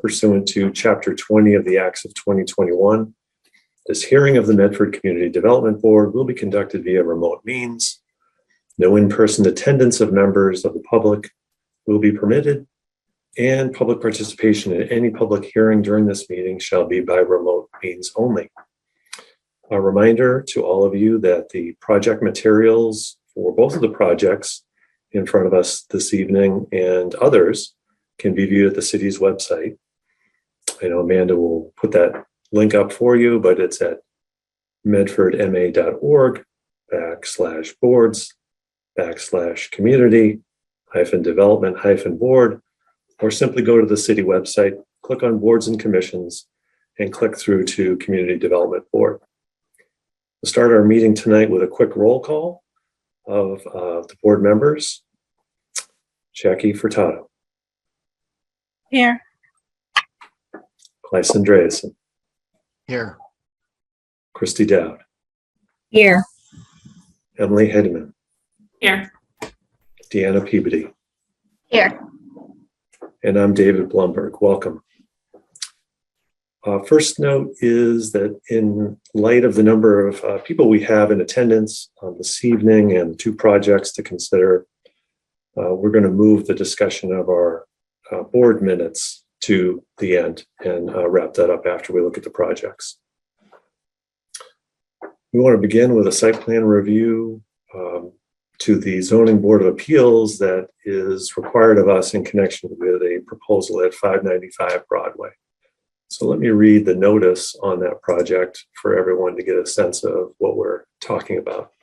pursuant to Chapter 20 of the Acts of 2021. This hearing of the Medford Community Development Board will be conducted via remote means. No in-person attendance of members of the public will be permitted, and public participation in any public hearing during this meeting shall be by remote means only. A reminder to all of you that the project materials for both of the projects in front of us this evening and others can be viewed at the city's website. I know Amanda will put that link up for you, but it's at medfordma.org/boards/community-development-board, or simply go to the city website, click on boards and commissions, and click through to Community Development Board. We'll start our meeting tonight with a quick roll call of the board members. Jackie Furtado. Here. Claes Andreasen. Here. Christy Dowd. Here. Emily Hedman. Here. Deanna Peabody. Here. And I'm David Blumberg. Welcome. First note is that in light of the number of people we have in attendance this evening and two projects to consider, we're going to move the discussion of our board minutes to the end and wrap that up after we look at the projects. We want to begin with a site plan review to the Zoning Board of Appeals that is required of us in connection with a proposal at 595 Broadway. So let me read the notice on that project for everyone to get a sense of what we're talking about.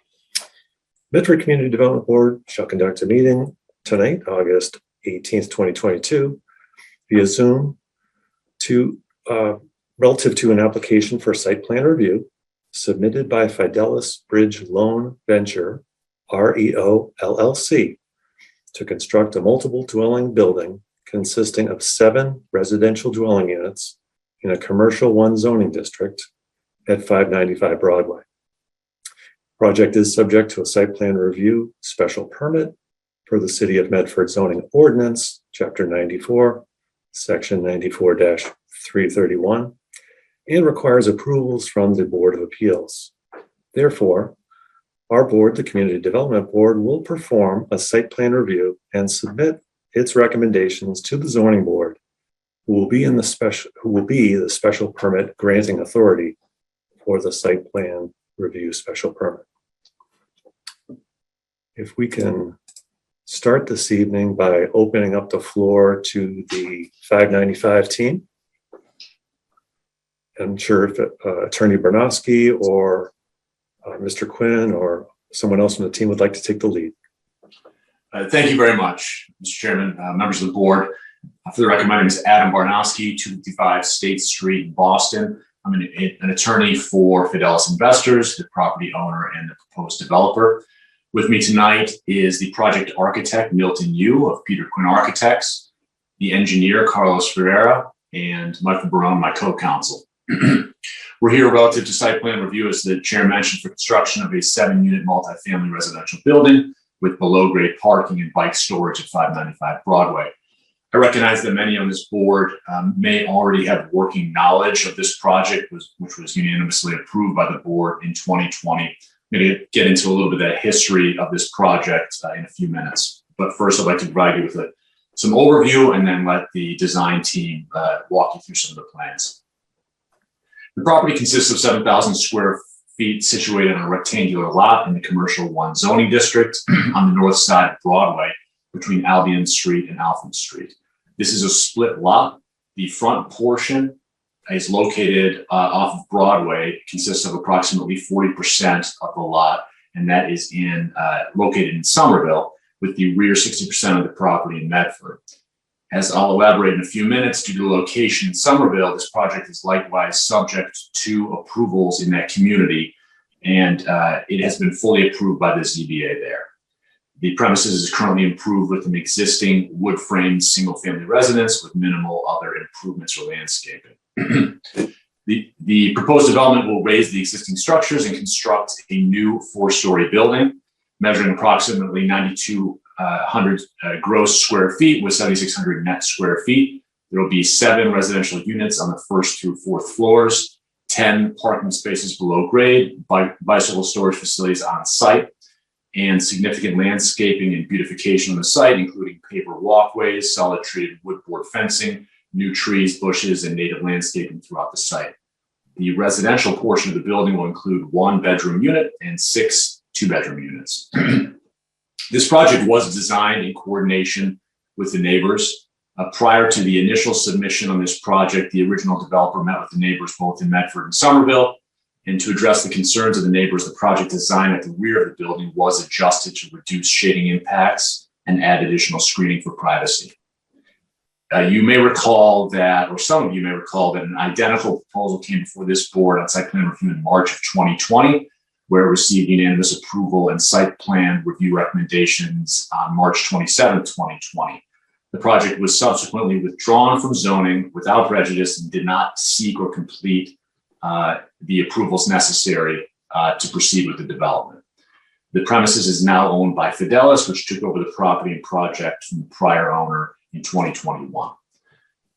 Medford Community Development Board shall conduct a meeting tonight, August 18th, 2022, via Zoom relative to an application for site plan review submitted by Fidelis Bridge Loan Venture, REO LLC, to construct a multiple dwelling building consisting of 7 residential dwelling units in a commercial 1 zoning district at 595 Broadway. Project is subject to a site plan review special permit for the City of Medford Zoning Ordinance, Chapter 94, Section 94-331, and requires approvals from the Board of Appeals. Therefore, our board, the Community Development Board, will perform a site plan review and submit its recommendations to the Zoning Board, who will be the special permit granting authority for the site plan review special permit. If we can start this evening by opening up the floor to the 595 team. I'm sure if Attorney Barnowski or Mr. Quinn or someone else from the team would like to take the lead. Thank you very much, Mr. Chairman, members of the board. For the record, my name is Adam Barnowski, 255 State Street, Boston. I'm an attorney for Fidelis Investors, the property owner and the proposed developer. With me tonight is the project architect, Milton Yu of Peter Quinn Architects, the engineer, Carlos Ferreira, and Michael Barone, my co-counsel. We're here relative to site plan review, as the chair mentioned, for construction of a 7-unit multifamily residential building with below-grade parking and bike storage at 595 Broadway. I recognize that many on this board may already have working knowledge of this project, which was unanimously approved by the board in 2020. I'm going to get into a little bit of the history of this project in a few minutes. But first, I'd like to provide you with some overview and then let the design team walk you through some of the plans. The property consists of 7,000 square feet situated on a rectangular lot in the commercial 1 zoning district on the north side of Broadway between Albion Street and Alfred Street. This is a split lot. The front portion is located off of Broadway, consists of approximately 40% of the lot, and that is located in Somerville, with the rear 60% of the property in Medford. As I'll elaborate in a few minutes, due to the location in Somerville, this project is likewise subject to approvals in that community, and it has been fully approved by the ZBA there. The premises is currently improved with an existing wood-framed single-family residence with minimal other improvements or landscaping. The proposed development will raise the existing structures and construct a new 4-story building, measuring approximately 9,200 gross square feet with 7,600 net square feet. There will be 7 residential units on the 1st through 4th floors, 10 parking spaces below grade, bicycle storage facilities on site, and significant landscaping and beautification on the site, including paver walkways, solid treated wood board fencing, new trees, bushes, and native landscaping throughout the site. The residential portion of the building will include 1 bedroom unit and 6 2-bedroom units. This project was designed in coordination with the neighbors. Prior to the initial submission on this project, the original developer met with the neighbors both in Medford and Somerville. And to address the concerns of the neighbors, the project design at the rear of the building was adjusted to reduce shading impacts and add additional screening for privacy. You may recall that, or some of you may recall that an identical proposal came before this board on site plan review in March of 2020, where it received unanimous approval and site plan review recommendations on March 27, 2020. The project was subsequently withdrawn from zoning without prejudice and did not seek or complete the approvals necessary to proceed with the development. The premises is now owned by Fidelis, which took over the property and project from the prior owner in 2021.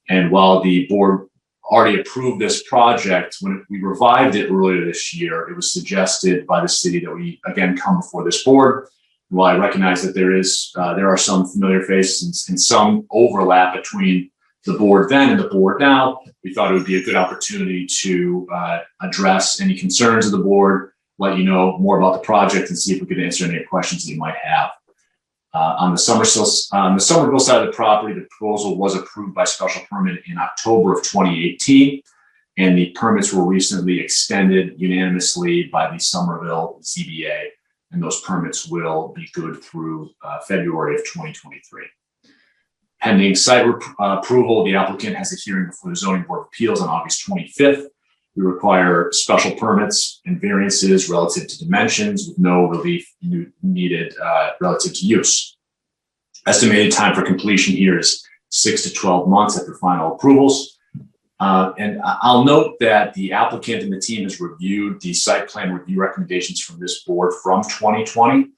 And while the board already approved this project, when we revived it earlier this year, it was suggested by the city that we again come before this board. While I recognize that there are some familiar faces and some overlap between the board then and the board now, we thought it would be a good opportunity to address any concerns of the board, let you know more about the project, and see if we could answer any questions that you might have. On the Somerville side of the property, the proposal was approved by special permit in October of 2018, and the permits were recently extended unanimously by the Somerville ZBA, and those permits will be good through February of 2023. Pending site approval, the applicant has a hearing before the Zoning Board of Appeals on August 25th. We require special permits and variances relative to dimensions with no relief needed relative to use. Estimated time for completion here is 6 to 12 months after final approvals. And I'll note that the applicant and the team has reviewed the site plan review recommendations from this board from 2020,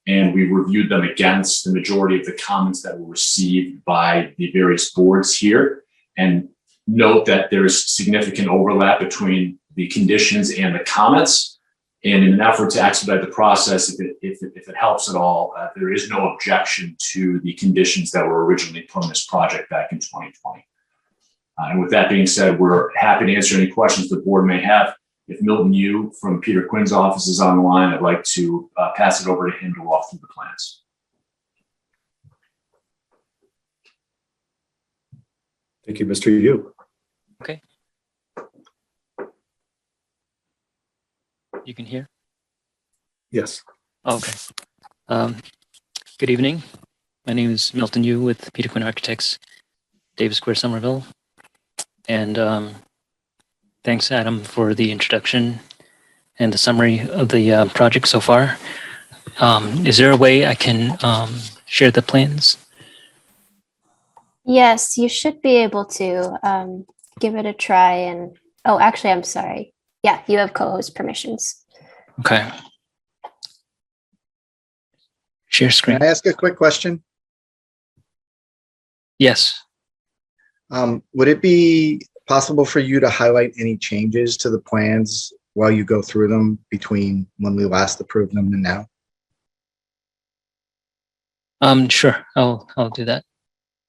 and we reviewed them against the majority of the comments that were received by the various boards here. And note that there is significant overlap between the conditions and the comments. And in an effort to expedite the process, if it helps at all, there is no objection to the conditions that were originally put on this project back in 2020. And with that being said, we're happy to answer any questions the board may have. If Milton Yu from Peter Quinn's office is on the line, I'd like to pass it over to him to walk through the plans. Thank you, Mr. Yu. Okay. You can hear? Yes. Okay. Good evening. My name is Milton Yu with Peter Quinn Architects, Davis Square, Somerville. And thanks, Adam, for the introduction and the summary of the project so far. Is there a way I can share the plans? Yes, you should be able to give it a try. And oh, actually, I'm sorry. Yeah, you have co-host permissions. Okay. Share screen. Can I ask a quick question? Yes. Would it be possible for you to highlight any changes to the plans while you go through them between when we last approved them and now? Sure. I'll do that.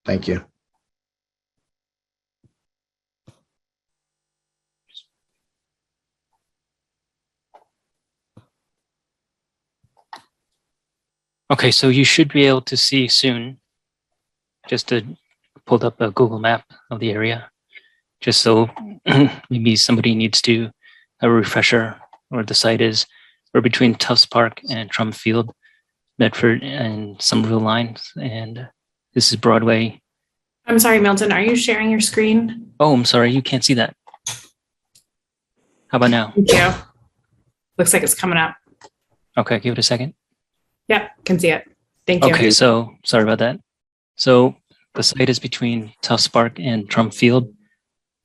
Thank you. Okay, so you should be able to see soon. Just pulled up a Google map of the area, just so maybe somebody needs to have a refresher where the site is. We're between Tufts Park and Trump Field, Medford and Somerville lines, and this is Broadway. I'm sorry, Milton, are you sharing your screen? Oh, I'm sorry, you can't see that. How about now? Thank you. Looks like it's coming up. Okay, give it a second. Yep, can see it. Thank you. Okay, so sorry about that. So the site is between Tufts Park and Trump Field,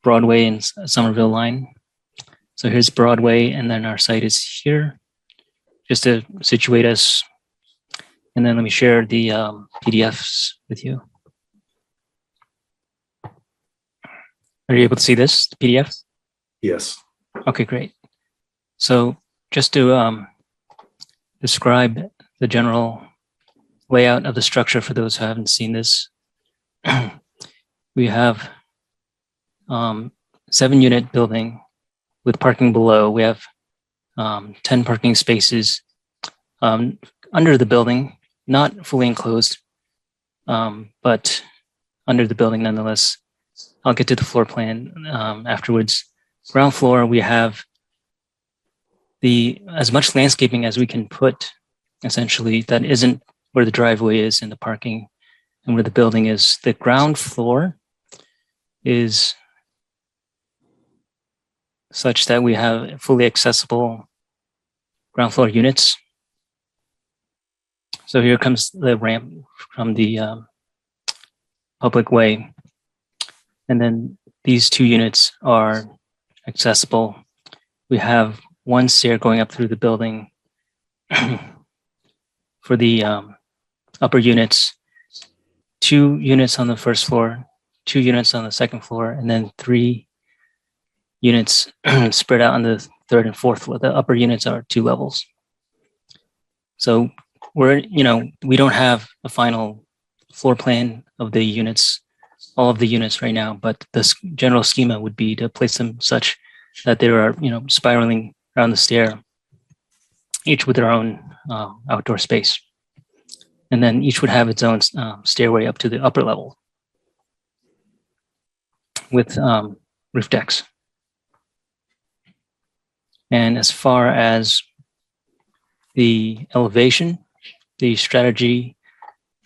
Broadway and Somerville line. So here's Broadway, and then our site is here, just to situate us. And then let me share the PDFs with you. Are you able to see this PDF? Yes. Okay, great. So just to describe the general layout of the structure for those who haven't seen this, we have 7-unit building with parking below. We have 10 parking spaces under the building, not fully enclosed, but under the building nonetheless. I'll get to the floor plan afterwards. Ground floor, we have as much landscaping as we can put, essentially, that isn't where the driveway is and the parking and where the building is. The ground floor is such that we have fully accessible ground floor units. So here comes the ramp from the public way. And then these 2 units are accessible. We have 1 stair going up through the building for the upper units, 2 units on the first floor, 2 units on the second floor, and then 3 units spread out on the 3rd and 4th floor. The upper units are 2 levels. So we don't have a final floor plan of the units, all of the units right now, but the general schema would be to place them such that they are, spiraling around the stair, each with their own outdoor space. And then each would have its own stairway up to the upper level with roof decks. And as far as the elevation, the strategy,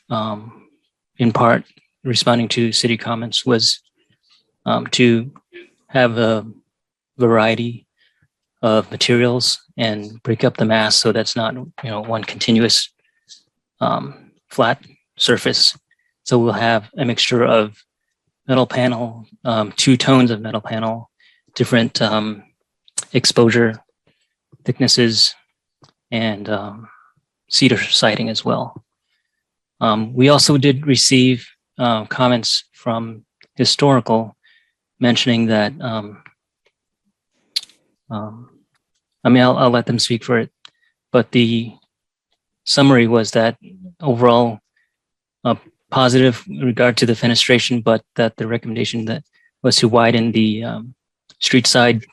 in part responding to city comments, was to have a variety of materials and break up the mass so that's not one continuous flat surface. So we'll have a mixture of metal panel, 2 tones of metal panel, different exposure thicknesses, and cedar siding as well. We also did receive comments from historical mentioning that I'll let them speak for it, but the summary was that overall positive in regard to the fenestration, but that the recommendation that was to widen the street side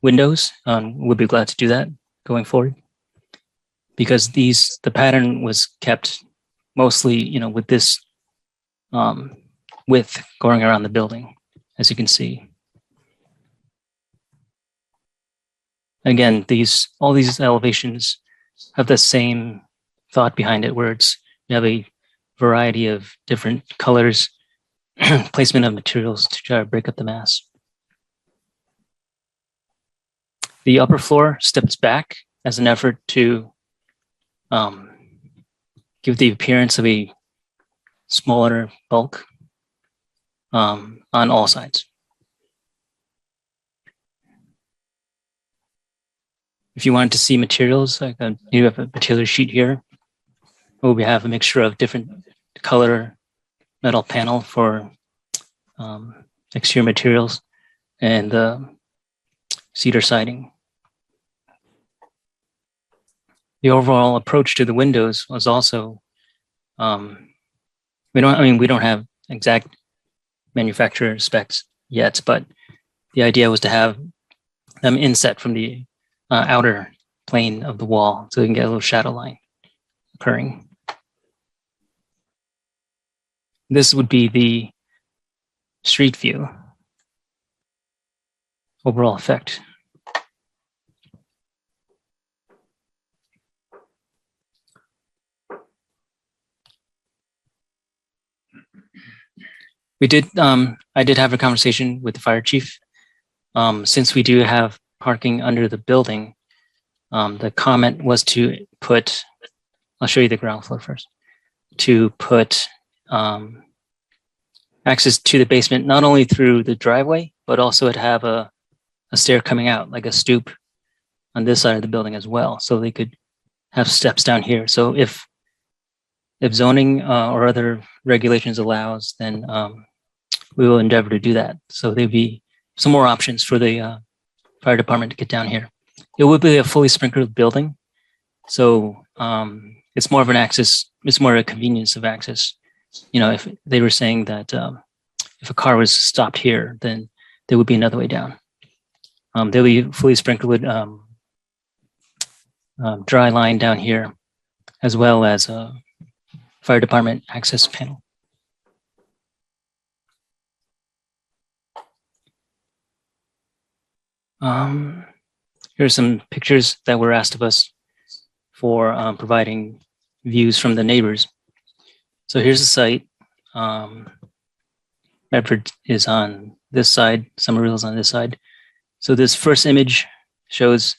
windows. We'll be glad to do that going forward, because the pattern was kept mostly with this width going around the building, as you can see. Again, all these elevations have the same thought behind it, where you have a variety of different colors, placement of materials to try to break up the mass. The upper floor steps back as an effort to give the appearance of a smaller bulk on all sides. If you wanted to see materials, you have a material sheet here, where we have a mixture of different color metal panel for exterior materials and cedar siding. The overall approach to the windows was also, we don't have exact manufacturer specs yet, but the idea was to have them inset from the outer plane of the wall, so you can get a little shadow line occurring. This would be the street view overall effect. I did have a conversation with the fire chief. Since we do have parking under the building, the comment was to put, I'll show you the ground floor first, to put access to the basement, not only through the driveway, but also to have a stair coming out, like a stoop on this side of the building as well. So they could have steps down here. So if zoning or other regulations allows, then we will endeavor to do that. So there'll be some more options for the fire department to get down here. It would be a fully sprinkled building. So it's more of an access, it's more a convenience of access. You know, if they were saying that if a car was stopped here, then there would be another way down. There'll be fully sprinkled dry line down here, as well as a fire department access panel. Here's some pictures that were asked of us for providing views from the neighbors. So here's the site. Medford is on this side, Somerville is on this side. So this first image shows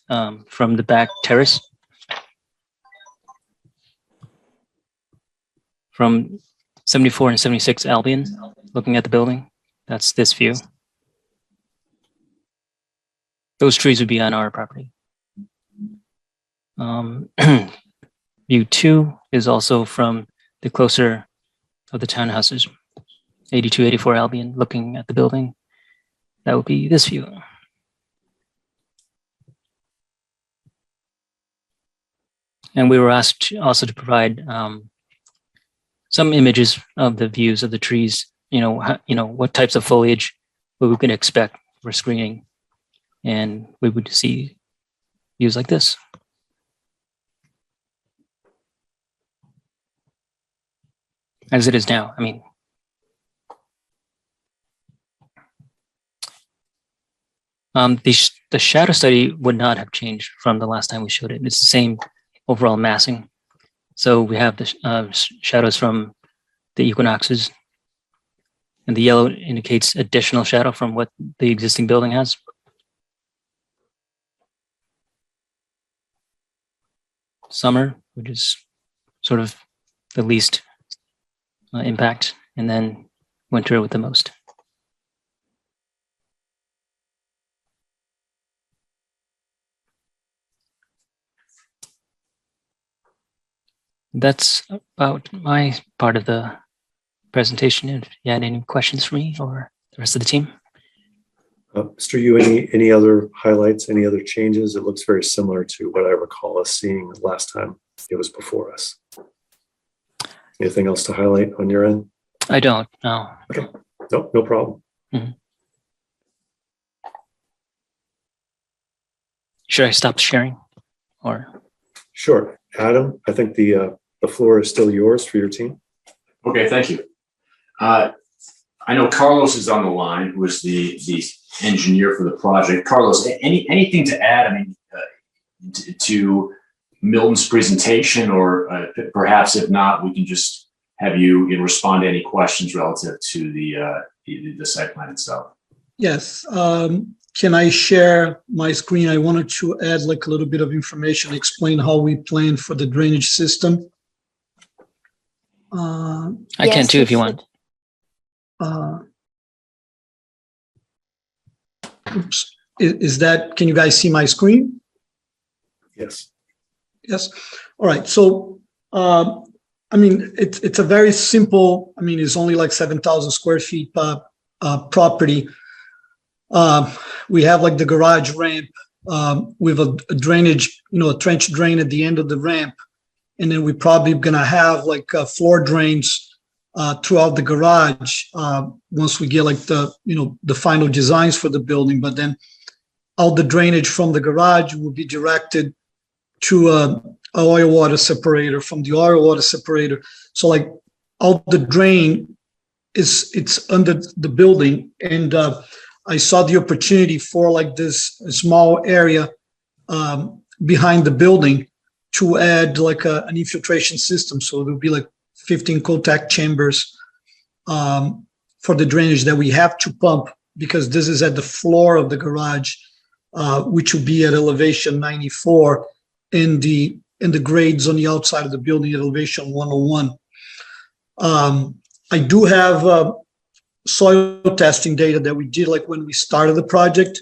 from the back terrace. From 74 and 76 Albion, looking at the building, that's this view. Those trees would be on our property. View 2 is also from the closer of the townhouses, 82, 84 Albion, looking at the building. That would be this view. And we were asked also to provide some images of the views of the trees, what types of foliage we can expect for screening. And we would see views like this. As it is now, I mean. The shadow study would not have changed from the last time we showed it. It's the same overall massing. So we have the shadows from the equinoxes, and the yellow indicates additional shadow from what the existing building has. Summer, which is sort of the least impact, and then winter with the most. That's about my part of the presentation. If you had any questions for me or the rest of the team. Mr. Yu, any other highlights, any other changes? It looks very similar to what I recall us seeing last time it was before us. Anything else to highlight on your end? I don't, no. Okay, no problem. Mm-hmm. Should I stop sharing or? Sure. Adam, I think the floor is still yours for your team. Okay, thank you. I know Carlos is on the line, who is the engineer for the project. Carlos, anything to add? I mean, to Milton's presentation, or perhaps if not, we can just have you respond to any questions relative to the site plan itself. Yes. Can I share my screen? I wanted to add like a little bit of information, explain how we plan for the drainage system. I can too, if you want. Oops. Is that, can you guys see my screen? Yes. Yes. All right. So, I mean, it's a very simple, I mean, it's only like 7,000 square feet property. We have like the garage ramp with a drainage, a trench drain at the end of the ramp. And then we're probably going to have like floor drains throughout the garage once we get like the final designs for the building. But then all the drainage from the garage will be directed to a oil water separator from the oil water separator. So like all the drain it's under the building. And I saw the opportunity for like this small area behind the building to add like an infiltration system. So there'll be like 15 contact chambers for the drainage that we have to pump, because this is at the floor of the garage, which will be at elevation 94 in the grades on the outside of the building at elevation 101. I do have soil testing data that we did like when we started the project.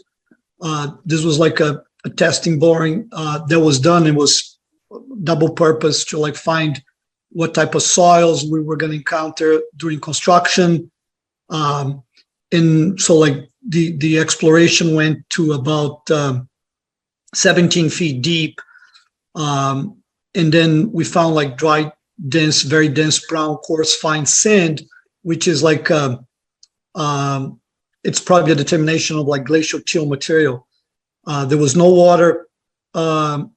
This was like a testing boring that was done. It was double purpose to like find what type of soils we were going to encounter during construction. and so like the exploration went to about 17 feet deep. And then we found like dry, dense, very dense brown coarse fine sand, which is like, it's probably a determination of like glacial till material. There was no water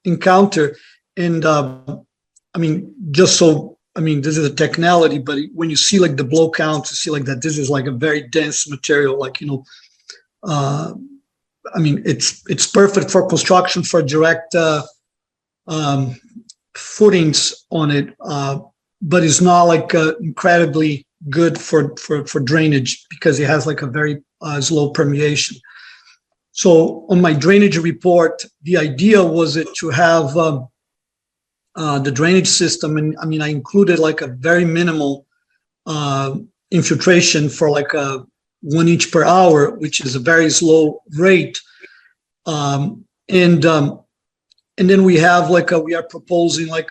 encounter. And I mean, just so, I mean, this is a technicality, but when you see like the blow count, you see like that this is like a very dense material, like, you know, I mean, it's perfect for construction for direct footings on it, but it's not like incredibly good for drainage because it has like a very slow permeation. So on my drainage report, the idea was it to have the drainage system, and I mean, I included like a very minimal infiltration for like a 1 inch per hour, which is a very slow rate. And then we have like we are proposing like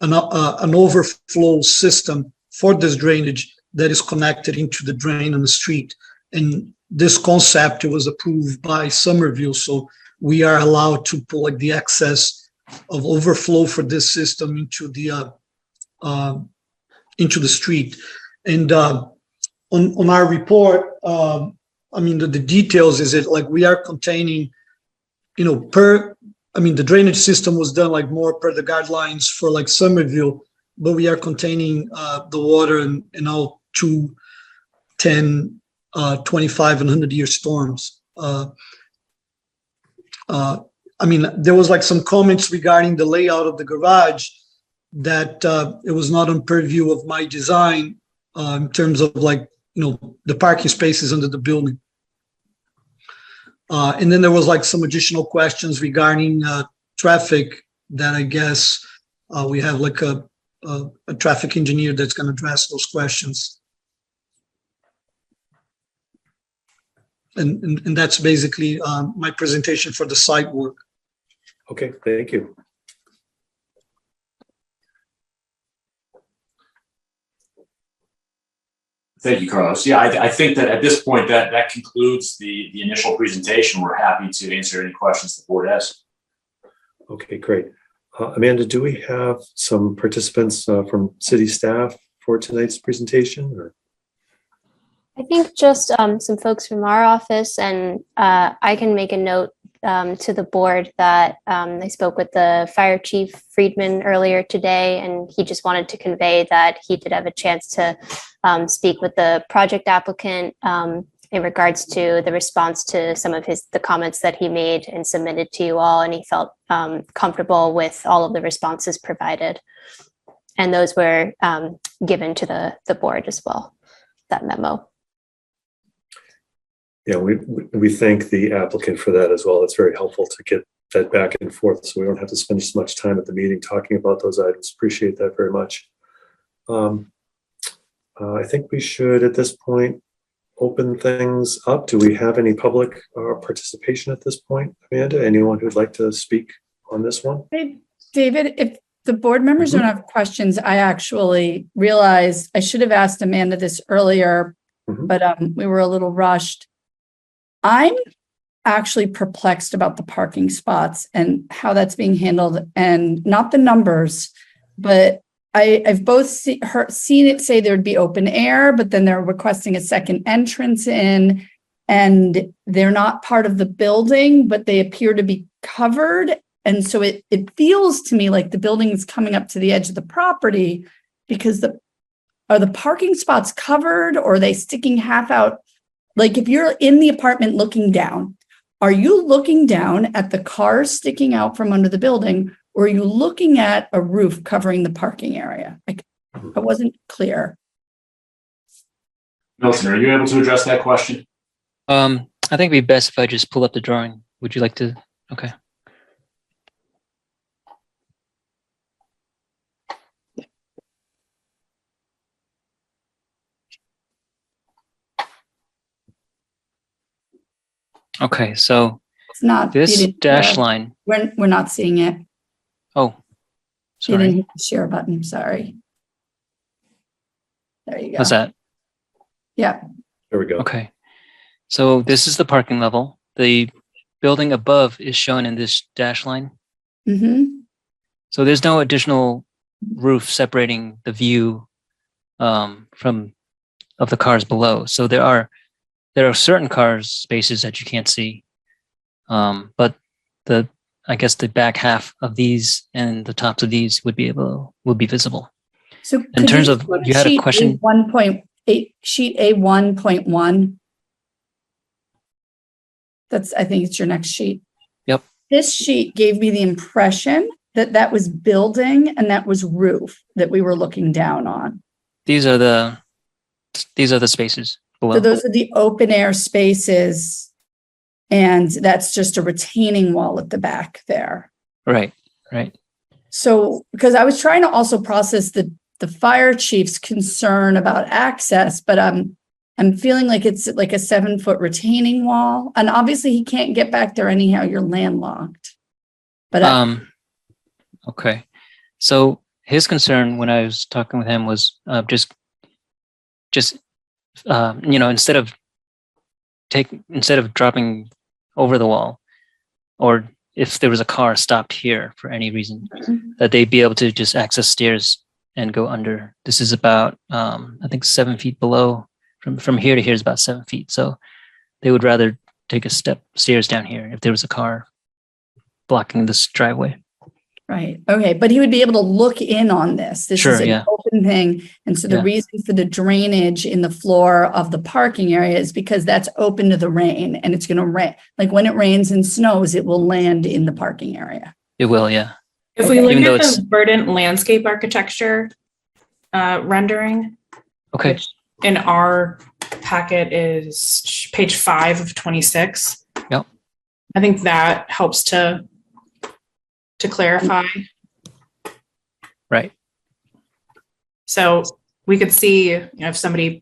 an overflow system for this drainage that is connected into the drain on the street. And this concept, it was approved by Somerville, so we are allowed to put like the excess of overflow for this system into the street. And on our report, I mean, the details is it like we are containing, you know, the drainage system was done like more per the guidelines for like Somerville, but we are containing the water in all 2, 10, 25 and 100-year storms. I mean, there was like some comments regarding the layout of the garage that it was not on purview of my design in terms of like, you know, the parking spaces under the building. And then there was like some additional questions regarding traffic that I guess we have like a traffic engineer that's going to address those questions. And that's basically my presentation for the site work. Okay, thank you. Thank you, Carlos. Yeah, I think that at this point that concludes the initial presentation. We're happy to answer any questions the board has. Okay, great. Amanda, do we have some participants from city staff for tonight's presentation? Or? I think just some folks from our office, and I can make a note to the board that I spoke with the Fire Chief Friedman earlier today, and he just wanted to convey that he did have a chance to speak with the project applicant in regards to the response to some of the comments that he made and submitted to you all, and he felt comfortable with all of the responses provided. And those were given to the board as well, that memo. Yeah, we thank the applicant for that as well. It's very helpful to get that back and forth so we don't have to spend as much time at the meeting talking about those items. Appreciate that very much. I think we should at this point open things up. Do we have any public participation at this point? Amanda, anyone who'd like to speak on this one? Hey, David, if the board members don't have questions, I actually realized I should have asked Amanda this earlier, but we were a little rushed. I'm actually perplexed about the parking spots and how that's being handled, and not the numbers, but I've both seen it say there'd be open air, but then they're requesting a second entrance in, and they're not part of the building, but they appear to be covered. And so it feels to me like the building is coming up to the edge of the property, because are the parking spots covered, or are they sticking half out? Like if you're in the apartment looking down, are you looking down at the cars sticking out from under the building, or are you looking at a roof covering the parking area? I wasn't clear. Milton, are you able to address that question? I think it'd be best if I just pull up the drawing. Would you like to? Okay. Okay, so It's not this dash line. We're not seeing it. Oh, You didn't sorry. hit the share button. Sorry. There you go. How's that? Yeah. There we go. Okay. So this is the parking level. The building above is shown in this dash line. Mm-hmm. So there's no additional roof separating the view from of the cars below. So there are certain cars spaces that you can't see, but I guess the back half of these and the tops of these would be visible. So In could terms you of go to you had a sheet question. A1.8, sheet A1.1. I think it's your next sheet. Yep. This sheet gave me the impression that was building and that was roof that we were looking down on. These are the spaces below. So those are the open air spaces. And that's just a retaining wall at the back there. Right. So, because I was trying to also process the fire chief's concern about access, but I'm feeling like it's like a 7-foot retaining wall. And obviously he can't get back there anyhow. You're landlocked. But Okay. So his concern when I was talking with him was just instead of dropping over the wall, or if there was a car stopped here for any reason, that they'd be able to just access stairs and go under. This is about I think 7 feet below. From here to here is about 7 feet. So they would rather take a stairs down here if there was a car blocking this driveway. right. Okay. But he would be able to look in on this. This Sure, is an yeah. open thing. And so the Yeah. reason for the drainage in the floor of the parking area is because that's open to the rain and it's going to rain. Like when it rains and snows, it will land in the parking area. It will, yeah. If we Okay. look Even though at it's- the verdant landscape architecture rendering, Okay. which in our packet is page 5 of 26. Yep. I think that helps to clarify. Right. So we could see, if somebody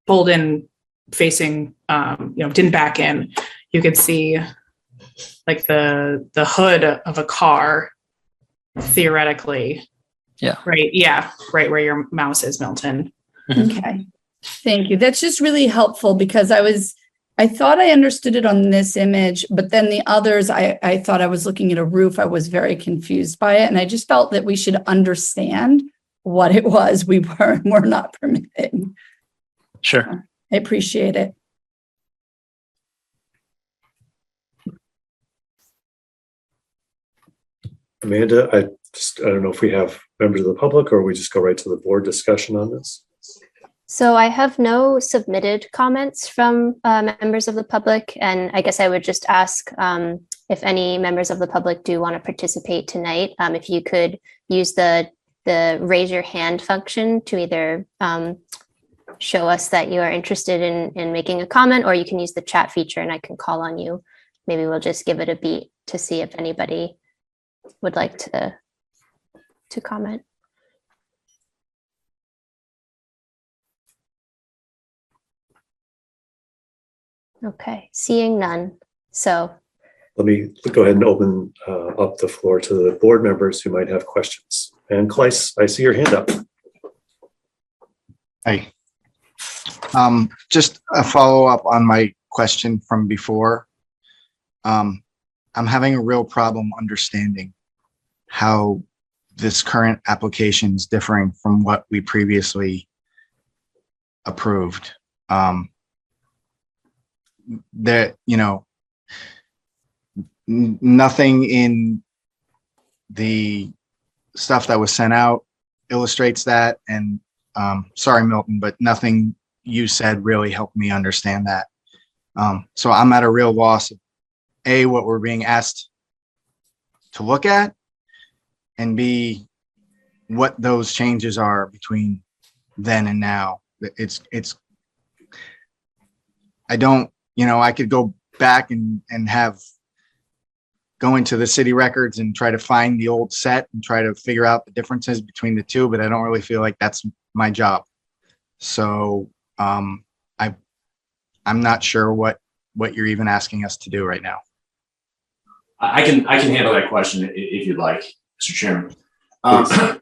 pulled in facing, didn't back in, you could see like the hood of a car theoretically. Yeah. Right. Yeah. Right where your mouse is, Milton. Okay. Thank you. That's just really helpful because I thought I understood it on this image, but then the others, I thought I was looking at a roof. I was very confused by it. And I just felt that we should understand what it was we were not permitting. Sure. I appreciate it. Amanda, I don't know if we have members of the public or we just go right to the board discussion on this. So I have no submitted comments from members of the public, and I guess I would just ask if any members of the public do want to participate tonight, if you could use the raise your hand function to either show us that you are interested in making a comment, or you can use the chat feature and I can call on you. Maybe we'll just give it a beat to see if anybody would like to comment. Okay, seeing none. So Let me go ahead and open up the floor to the board members who might have questions. And Kleiss, I see your hand up. Hi. Just a follow-up on my question from before. I'm having a real problem understanding how this current application is differing from what we previously approved. Nothing in the stuff that was sent out illustrates that. And sorry, Milton, but nothing you said really helped me understand that. So I'm at a real loss of A, what we're being asked to look at, and B, what those changes are between then and now. I could go back and go into the city records and try to find the old set and try to figure out the differences between the two, but I don't really feel like that's my job. So I'm not sure what you're even asking us to do right now. I can handle that question if you'd like, Mr. Chairman.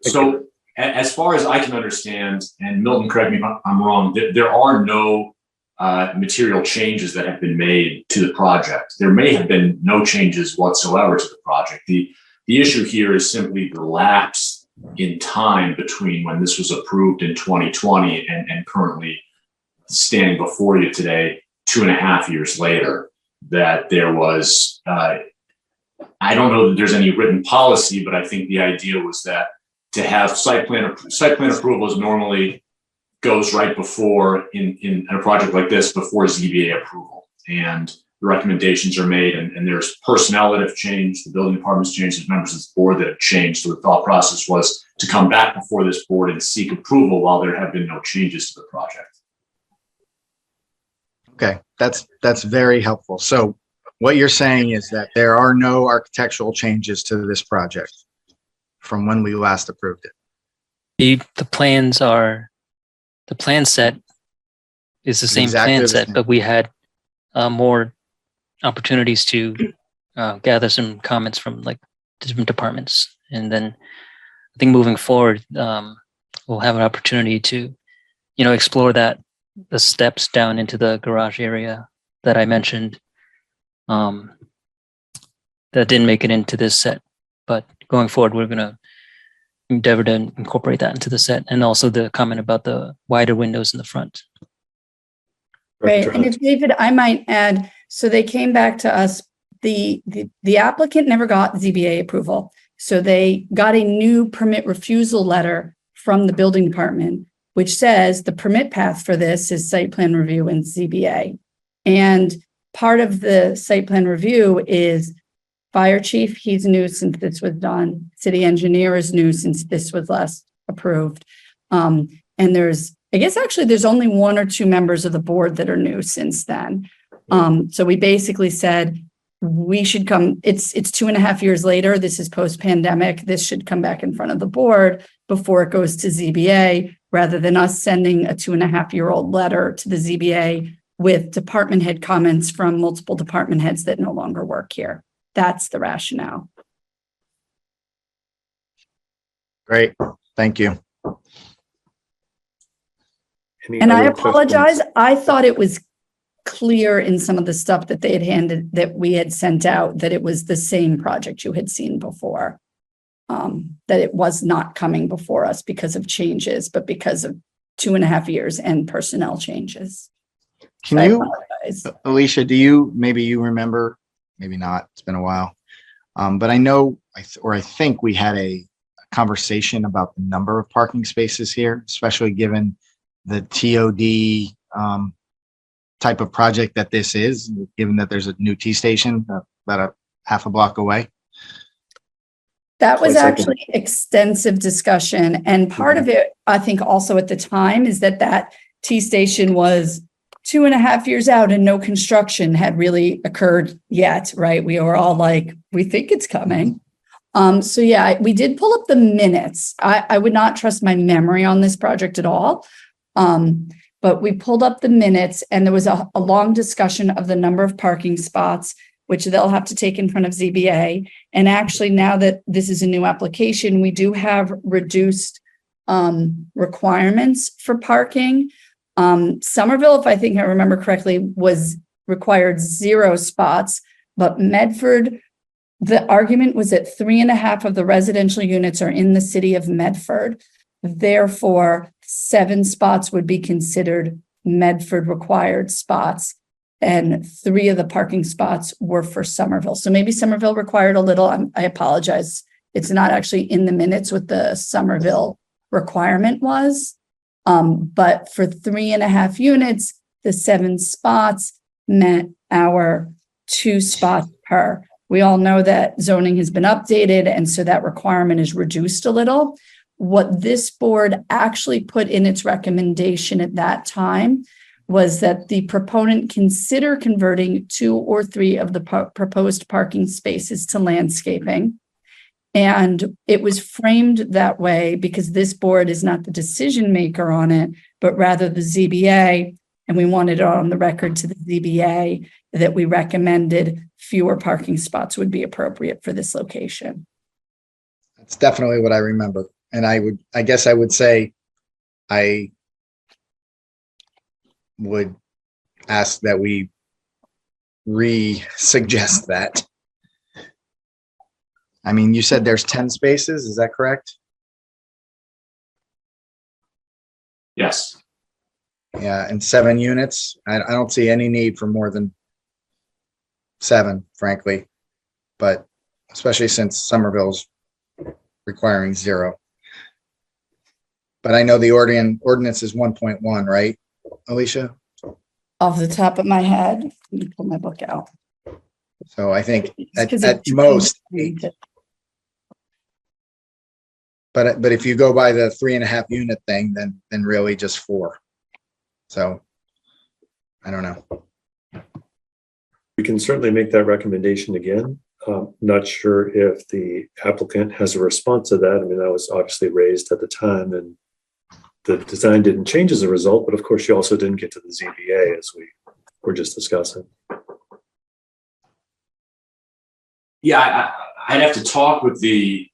So as far as I can understand, and Milton, correct me if I'm wrong, there are no material changes that have been made to the project. There may have been no changes whatsoever to the project. The issue here is simply the lapse in time between when this was approved in 2020 and currently standing before you today, 2.5 years later, that there was, I don't know that there's any written policy, but I think the idea was that to have site plan approvals normally goes right before in a project like this before ZBA approval, and the recommendations are made, and there's personnel that have changed, the building department's changed, there's members of the board that have changed. So the thought process was to come back before this board and seek approval while there have been no changes to the project. Okay, that's very helpful. So what you're saying is that there are no architectural changes to this project from when we last approved it. The plans are, the plan set is the same Exactly plan the set, same. but we had more opportunities to gather some comments from like different departments. And then I think moving forward, we'll have an opportunity to, explore the steps down into the garage area that I mentioned that didn't make it into this set. But going forward, we're going to endeavor to incorporate that into the set, and also the comment about the wider windows in the front. Right. Director And Hunt. if David, I might add, so they came back to us, the applicant never got ZBA approval. So they got a new permit refusal letter from the building department, which says the permit path for this is site plan review and ZBA. And part of the site plan review is fire chief, he's new since this was done. City engineer is new since this was last approved. And I guess actually there's only 1 or 2 members of the board that are new since then. So we basically said we should come, it's 2.5 years later, this is post-pandemic, this should come back in front of the board before it goes to ZBA, rather than us sending a 2.5-year-old letter to the ZBA with department head comments from multiple department heads that no longer work here. That's the rationale. Great, thank you. Any And I other apologize. questions? I thought it was clear in some of the stuff that they had handed, that we had sent out, that it was the same project you had seen before. That it was not coming before us because of changes, but because of 2.5 years and personnel changes. Can I you, apologize. Alicia, do you, maybe you remember, maybe not, it's been a while. But I know, I think we had a conversation about the number of parking spaces here, especially given the TOD type of project that this is, given that there's a new T station about a half a block away. That was 1 second. actually extensive discussion. And part of it, I think also at the time, is that T station was 2.5 years out and no construction had really occurred yet, right? We were all like, we think it's coming. So yeah, we did pull up the minutes. I would not trust my memory on this project at all. But we pulled up the minutes, and there was a long discussion of the number of parking spots, which they'll have to take in front of ZBA. And actually, now that this is a new application, we do have reduced requirements for parking. Somerville, if I think I remember correctly, was required 0 spots, but Medford, the argument was that 3.5 of the residential units are in the city of Medford. Therefore, 7 spots would be considered Medford required spots, and 3 of the parking spots were for Somerville. So maybe Somerville required a little. I apologize. It's not actually in the minutes what the Somerville requirement was. But for 3.5 units, the 7 spots meant our 2 spots per. We all know that zoning has been updated, and so that requirement is reduced a little. What this board actually put in its recommendation at that time was that the proponent consider converting 2 or 3 of the proposed parking spaces to landscaping. And it was framed that way because this board is not the decision maker on it, but rather the ZBA. And we wanted it on the record to the ZBA that we recommended fewer parking spots would be appropriate for this location. That's definitely what I remember. And I guess I would say I would ask that we re-suggest that. I mean, you said there's 10 spaces, is that correct? Yes. Yeah, and 7 units. I don't see any need for more than 7, frankly. But especially since Somerville's requiring 0. But I know the ordinance is 1.1, right, Alicia? Off the top of my head, let me pull my book out. So I think It's 'cause at it- most 8. But if you go by the 3.5 unit thing, then really just 4. So I don't know. We can certainly make that recommendation again. Not sure if the applicant has a response to that. I mean, that was obviously raised at the time and the design didn't change as a result, but of course you also didn't get to the ZBA as we were just discussing. Yeah, I'd have to talk with the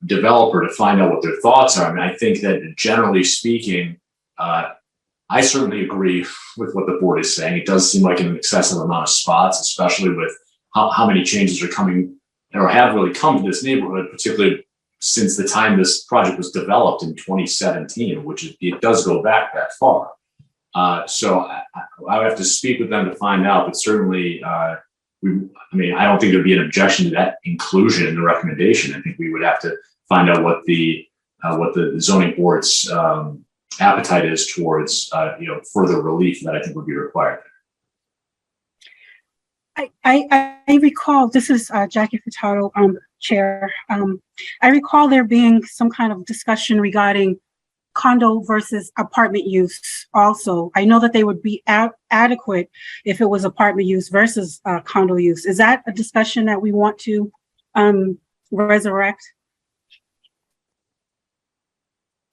developer to find out what their thoughts are. I mean, I think that generally speaking, I certainly agree with what the board is saying. It does seem like an excessive amount of spots, especially with how many changes are coming or have really come to this neighborhood, particularly since the time this project was developed in 2017, which it does go back that far. So I would have to speak with them to find out, but certainly, I don't think there'd be an objection to that inclusion in the recommendation. I think we would have to find out what the zoning board's appetite is towards further relief that I think would be required. I recall, this is Jackie Furtado, Chair. I recall there being some kind of discussion regarding condo versus apartment use also. I know that they would be adequate if it was apartment use versus condo use. Is that a discussion that we want to resurrect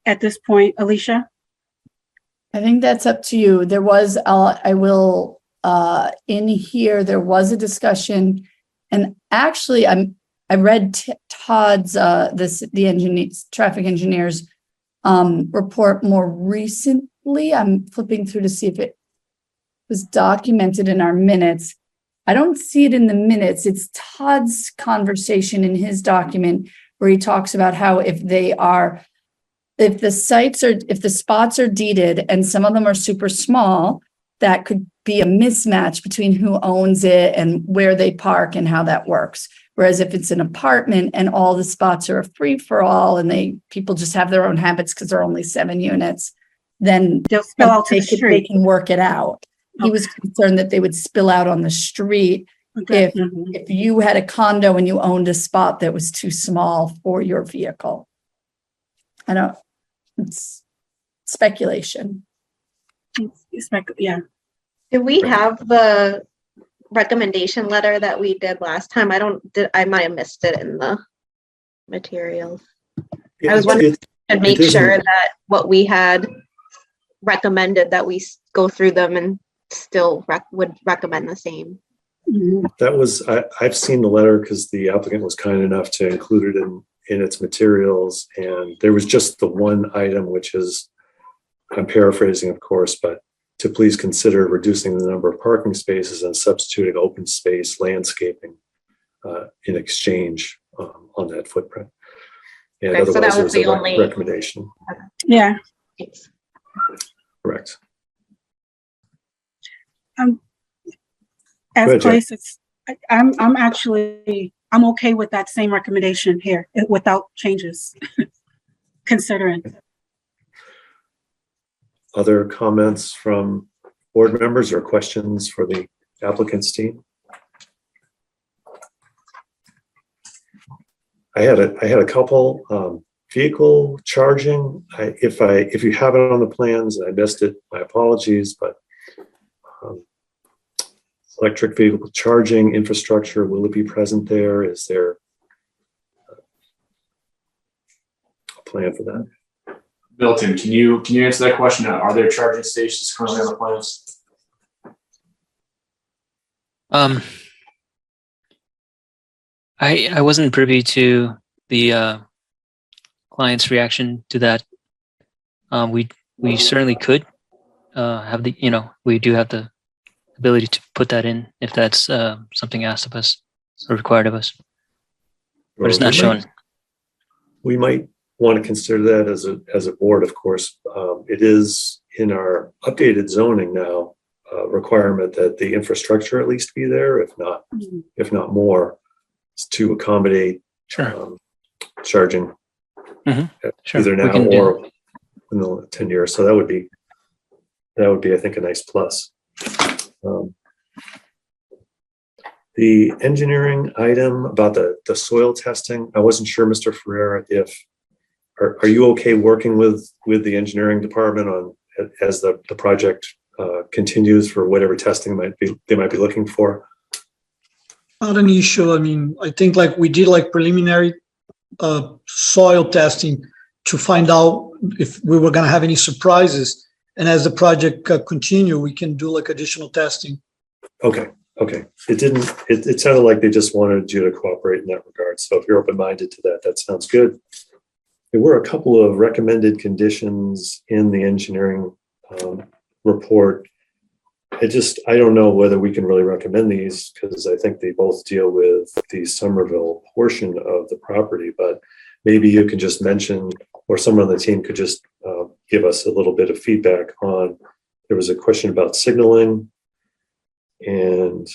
at this point, Alicia? I think that's up to you. There was, in here, there was a discussion, and actually I read Todd's, the traffic engineers report more recently. I'm flipping through to see if it was documented in our minutes. I don't see it in the minutes. It's Todd's conversation in his document where he talks about how if the spots are deeded and some of them are super small, that could be a mismatch between who owns it and where they park and how that works. Whereas if it's an apartment and all the spots are a free for all and people just have their own habits because there are only 7 units, then They'll spill out to the they street. can work it out. Okay. He was concerned that they would spill out on the street Okay. if you had a condo and you owned a spot that was too small for your vehicle. It's speculation. Yeah. Do we have the recommendation letter that we did last time? I might have missed it in the materials. I was wondering and make sure that what we had recommended, that we go through them and still would recommend the same. That was, I've seen the letter because the applicant was kind enough to include it in its materials. And there was just the one item, which is, I'm paraphrasing, of course, but to please consider reducing the number of parking spaces and substituting open space landscaping in exchange on that footprint. And Okay, so otherwise, that was there's the a only recommendation. Yeah. Thanks. Correct. As Go ahead, Jack. places, I'm okay with that same recommendation here without changes, considering. Other comments from board members or questions for the applicant's team? I had a couple. Vehicle charging. If you have it on the plans and I missed it, my apologies. But electric vehicle charging infrastructure, will it be present there? Is there a plan for that? Milton, can you answer that question? Are there charging stations currently on the plans? I wasn't privy to the client's reaction to that. We certainly could have the, we do have the ability to put that in if that's something asked of us or required of us, but it's not shown. We might want to consider that as a board, of course. It is in our updated zoning now, requirement that the infrastructure at least be there, if not more, to accommodate Sure. Charging Sure. either We now can do or in the 10 years. So that would be, I think, a nice plus. The engineering item about the soil testing, I wasn't sure, Mr. Ferreira, if are you okay working with the engineering department on as the project continues for whatever testing they might be looking for? Not an issue. I mean, I think like we did like preliminary soil testing to find out if we were going to have any surprises. And as the project continue, we can do like additional testing. Okay. It sounded like they just wanted you to cooperate in that regard. So if you're open-minded to that, that sounds good. There were a couple of recommended conditions in the engineering report. I don't know whether we can really recommend these because I think they both deal with the Somerville portion of the property, but maybe you can just mention, or someone on the team could just give us a little bit of feedback on, there was a question about signaling, and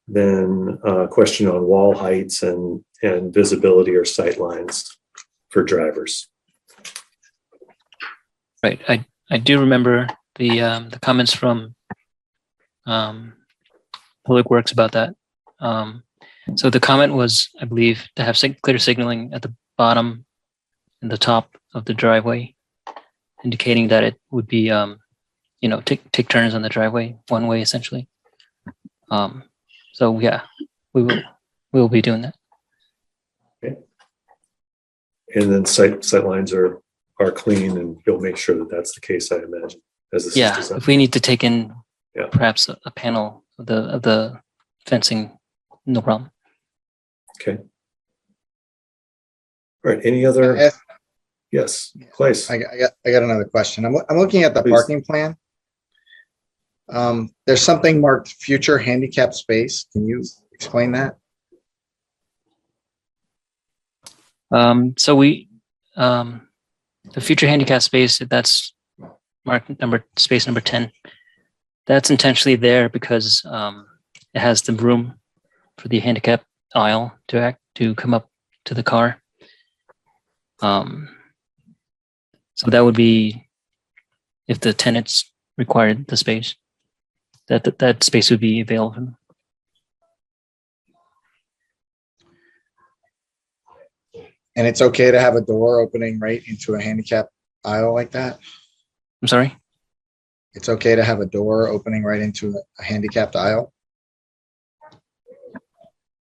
then a question on wall heights and visibility or sight lines for drivers. Right. I do remember the comments from Public Works about that. So the comment was, I believe, to have clear signaling at the bottom and the top of the driveway, indicating that it would be, take turns on the driveway one way essentially. So yeah, we will be doing that. Okay. And then sight lines are clean, and you'll make sure that that's the case, I imagine. As this is designed. If we need to take in Yeah. perhaps a panel of the fencing, no problem. Okay. All right. Any other? Yes, Claes. I got another question. I'm looking at the Please. parking plan. There's something marked future handicap space. Can you explain that? So we, the future handicap space, that's marked space number 10. That's intentionally there because it has the room for the handicap aisle to come up to the car. So that would be if the tenants required the space, that space would be available. And it's okay to have a door opening right into a handicap aisle like that? I'm sorry? It's okay to have a door opening right into a handicapped aisle?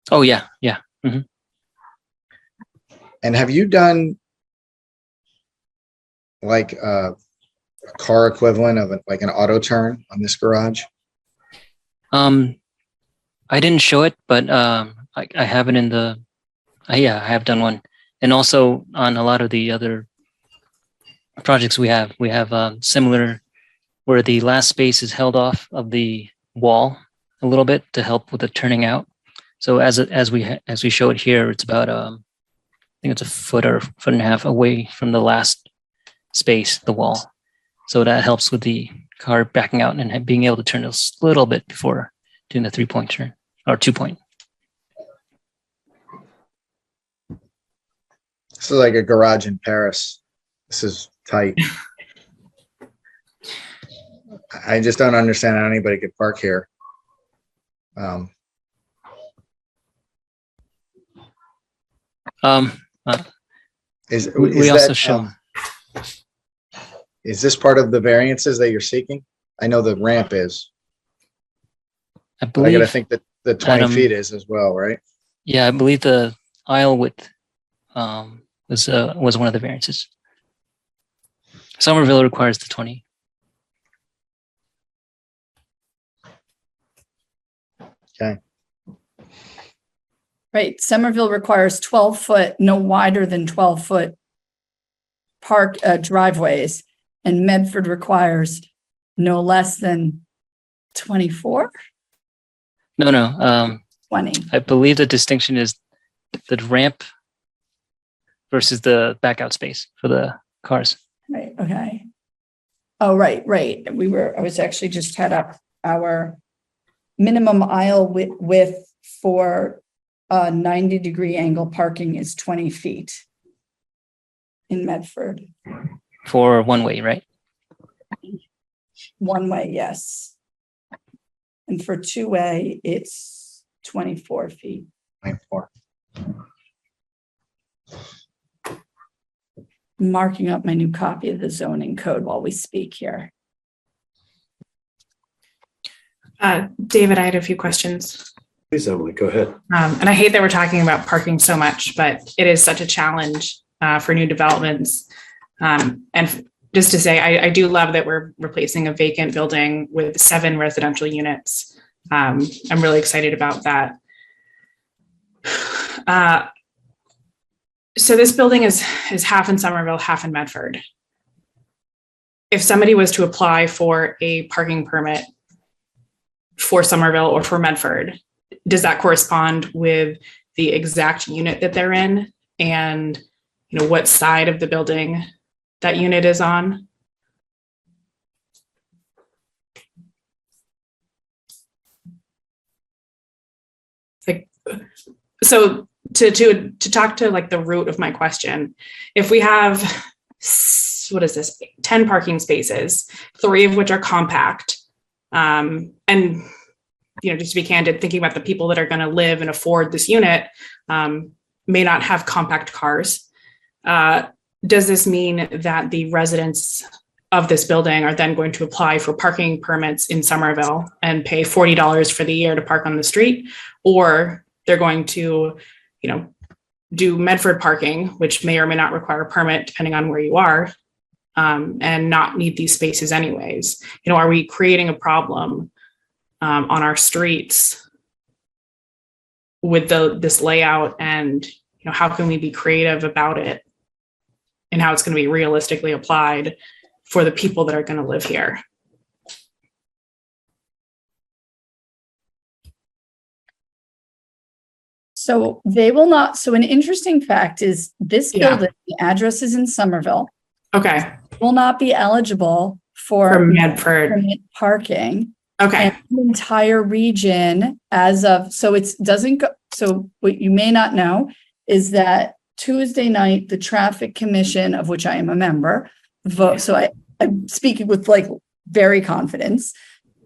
Oh, yeah. Yeah. Mm-hmm. And have you done like a car equivalent of like an auto turn on this garage? I didn't show it, but I have it in the, I have done one. And also on a lot of the other projects we have similar, where the last space is held off of the wall a little bit to help with the turning out. So as we show it here, it's about I think it's a foot or foot and a half away from the last space, the wall. So that helps with the car backing out and being able to turn a little bit before doing the 3-point turn or 2-point. This is like a garage in Paris. This is tight. I just don't understand how anybody could park here. We also show. Is this part of the variances that you're seeking? I know the ramp is. I I believe. gotta think that the 20 Adam, feet is as well, right? Yeah, I believe the aisle width was one of the variances. Somerville requires the 20. Okay. Right, Somerville requires 12-foot, no wider than 12-foot driveways, and Medford requires no less than 24, No. 20. I believe the distinction is the ramp versus the back out space for the cars. Right, okay. Oh, right. I was actually just had up our minimum aisle width for 90-degree angle parking is 20 feet in Medford. For one way, right? One way, yes. And for two way, it's 24 feet. 24. Marking up my new copy of the zoning code while we speak here. David, I had a few questions. Please, Emily, go ahead. And I hate that we're talking about parking so much, but it is such a challenge for new developments. And just to say, I do love that we're replacing a vacant building with 7 residential units. I'm really excited about that. So this building is half in Somerville, half in Medford. If somebody was to apply for a parking permit for Somerville or for Medford, does that correspond with the exact unit that they're in, and what side of the building that unit is on? Like, so to talk to like the root of my question, if we have, what is this, 10 parking spaces, 3 of which are compact, and just to be candid, thinking about the people that are going to live and afford this unit may not have compact cars. Does this mean that the residents of this building are then going to apply for parking permits in Somerville and pay $40 for the year to park on the street? Or they're going to, do Medford parking, which may or may not require a permit depending on where you are, and not need these spaces anyways? Are we creating a problem on our streets with this layout, and how can we be creative about it and how it's going to be realistically applied for the people that are going to live here? So they will not. So an interesting fact is this building, the address is in Somerville, Okay. will not be eligible for Medford permit parking. Okay. And the entire region as of, so it doesn't go. So what you may not know is that Tuesday night, the Traffic Commission, of which I am a member, so I'm speaking with very confidence,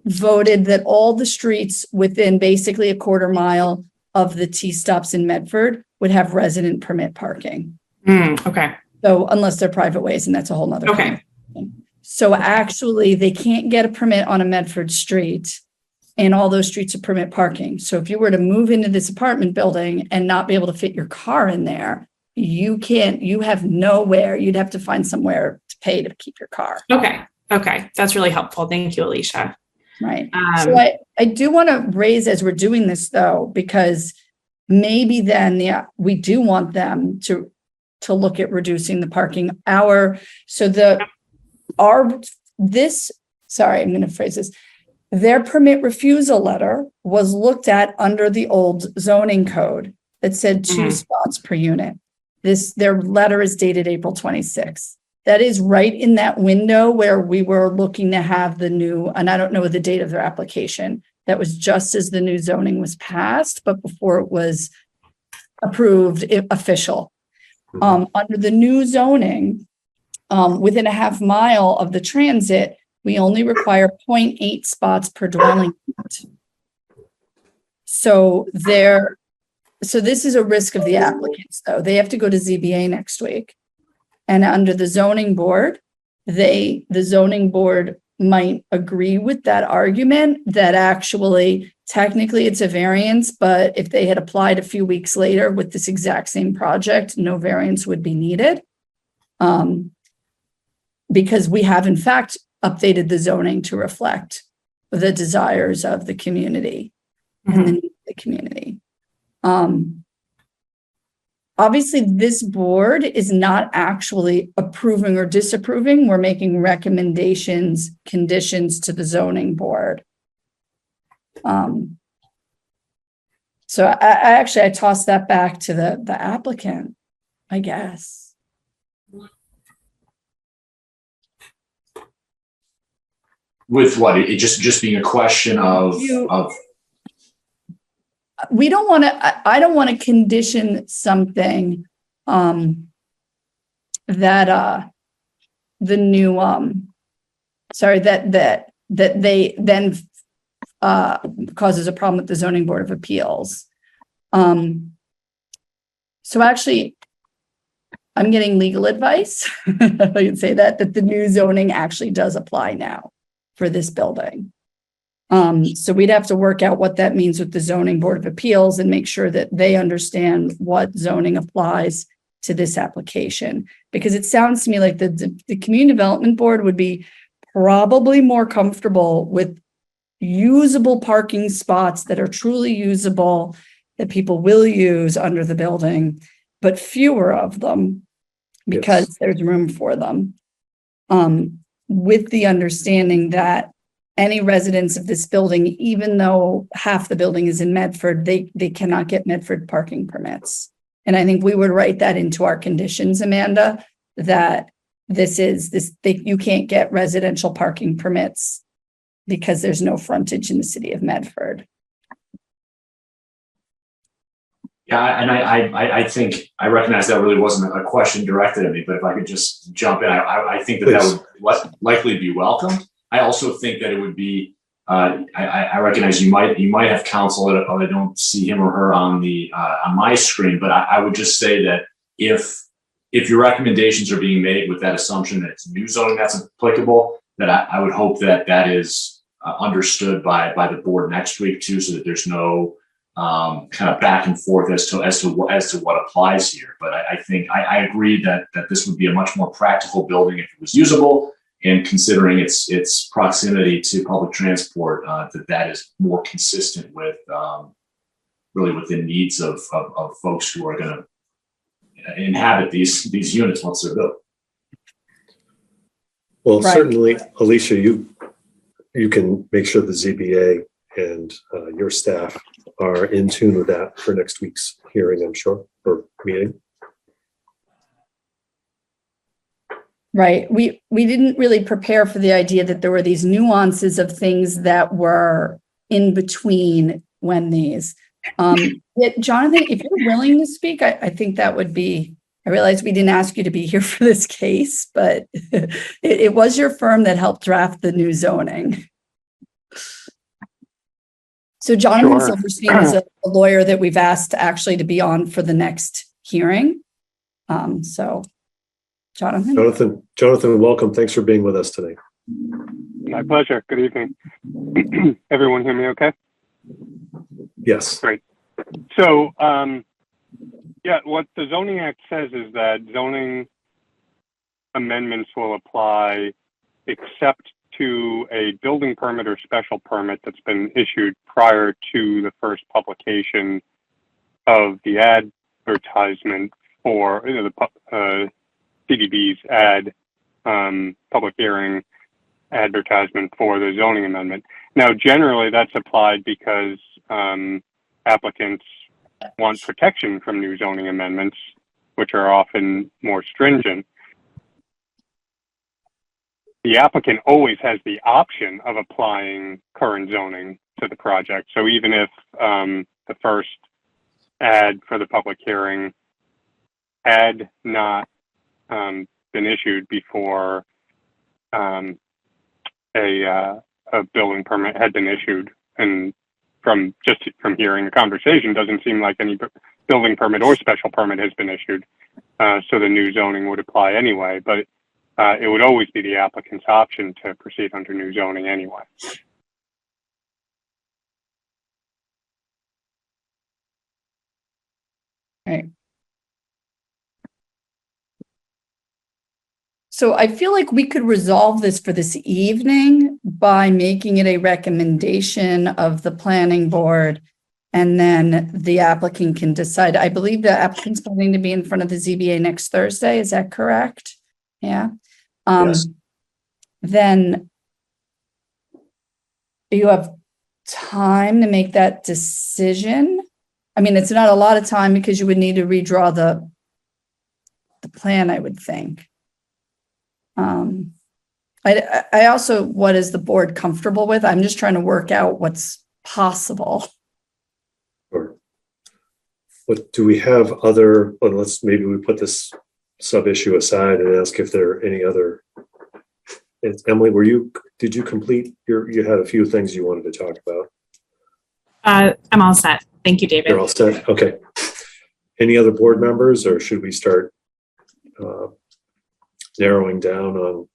voted that all the streets within basically a quarter mile of the T-stops in Medford would have resident permit parking. Okay. So unless they're private ways, and that's a whole nother. Okay. So actually they can't get a permit on a Medford street, and all those streets are permit parking. So if you were to move into this apartment building and not be able to fit your car in there, you have nowhere, you'd have to find somewhere to pay to keep your car. Okay. That's really helpful. Thank you, Alicia. Right. So I do want to raise, as we're doing this though, because maybe then we do want them to look at reducing the parking. Sorry, I'm going to phrase this. Their permit refusal letter was looked at under the old zoning code that said 2 spots per unit. Their letter is dated April 26th. That is right in that window where we were looking to have the new, and I don't know the date of their application. That was just as the new zoning was passed, but before it was approved, official. Under the new zoning, within a half mile of the transit, we only require 0.8 spots per dwelling unit. So this is a risk of the applicants, though. They have to go to ZBA next week. And under the zoning board, the zoning board might agree with that argument that actually technically it's a variance, but if they had applied a few weeks later with this exact same project, no variance would be needed. Because we have in fact updated the zoning to reflect the desires of the community and the needs of the community. obviously this board is not actually approving or disapproving. We're making recommendations, conditions to the zoning board. So I tossed that back to the applicant, I guess. With what? It just being a question of We don't want to, I don't want to condition something that the new that they then causes a problem with the zoning board of appeals. So actually, I'm getting legal advice. I can say that the new zoning actually does apply now for this building. So we'd have to work out what that means with the zoning board of appeals and make sure that they understand what zoning applies to this application. Because it sounds to me like the community development board would be probably more comfortable with usable parking spots that are truly usable, that people will use under the building, but fewer of them because there's room for them. With the understanding that any residents of this building, even though half the building is in Medford, they cannot get Medford parking permits. And I think we would write that into our conditions, Amanda, that you can't get residential parking permits because there's no frontage in the city of Medford. Yeah, and I think I recognize that really wasn't a question directed at me, but if I could just jump in, I think that would likely be welcomed. I also think that it would be. I recognize you might have counsel it. I don't see him or her on my screen, but I would just say that if your recommendations are being made with that assumption that it's new zoning that's applicable, that I would hope that is understood by the board next week too, so that there's no kind of back and forth as to what applies here. But I think I agree that this would be a much more practical building if it was usable, and considering its proximity to public transport, that is more consistent with really with the needs of folks who are going to inhabit these units once they're built. Well, Right. certainly, Alicia, you can make sure the ZBA and your staff are in tune with that for next week's hearing, I'm sure, or meeting. Right. We didn't really prepare for the idea that there were these nuances of things that were in between when these. Jonathan, if you're willing to speak, I think that would be, I realize we didn't ask you to be here for this case, but it was your firm that helped draft the new zoning. So Jonathan Silverstein is a lawyer that we've asked actually to be on for the next hearing. So Jonathan, welcome. Thanks for being with us today. My pleasure. Good evening. Everyone hear me okay? Yes. Great. So, what the Zoning Act says is that zoning amendments will apply except to a building permit or special permit that's been issued prior to the first publication of the advertisement for the CDB's public hearing advertisement for the zoning amendment. Now, generally that's applied because applicants want protection from new zoning amendments, which are often more stringent. The applicant always has the option of applying current zoning to the project. So even if the first ad for the public hearing had not been issued before a building permit had been issued, and from hearing the conversation, doesn't seem like any building permit or special permit has been issued. So the new zoning would apply anyway, but it would always be the applicant's option to proceed under new zoning anyway. right. So I feel like we could resolve this for this evening by making it a recommendation of the planning board And then the applicant can decide. I believe the applicant's planning to be in front of the ZBA next Thursday. Is that correct? Yeah. Yes. Then you have time to make that decision. I mean, it's not a lot of time because you would need to redraw the plan, I would think. I also, what is the board comfortable with? I'm just trying to work out what's possible. Or what do we have other, well, maybe we put this sub issue aside and ask if there are any other. Emily, did you complete you had a few things you wanted to talk about? I'm all set. Thank you, David. You're all set? Okay. Any other board members, or should we start narrowing down on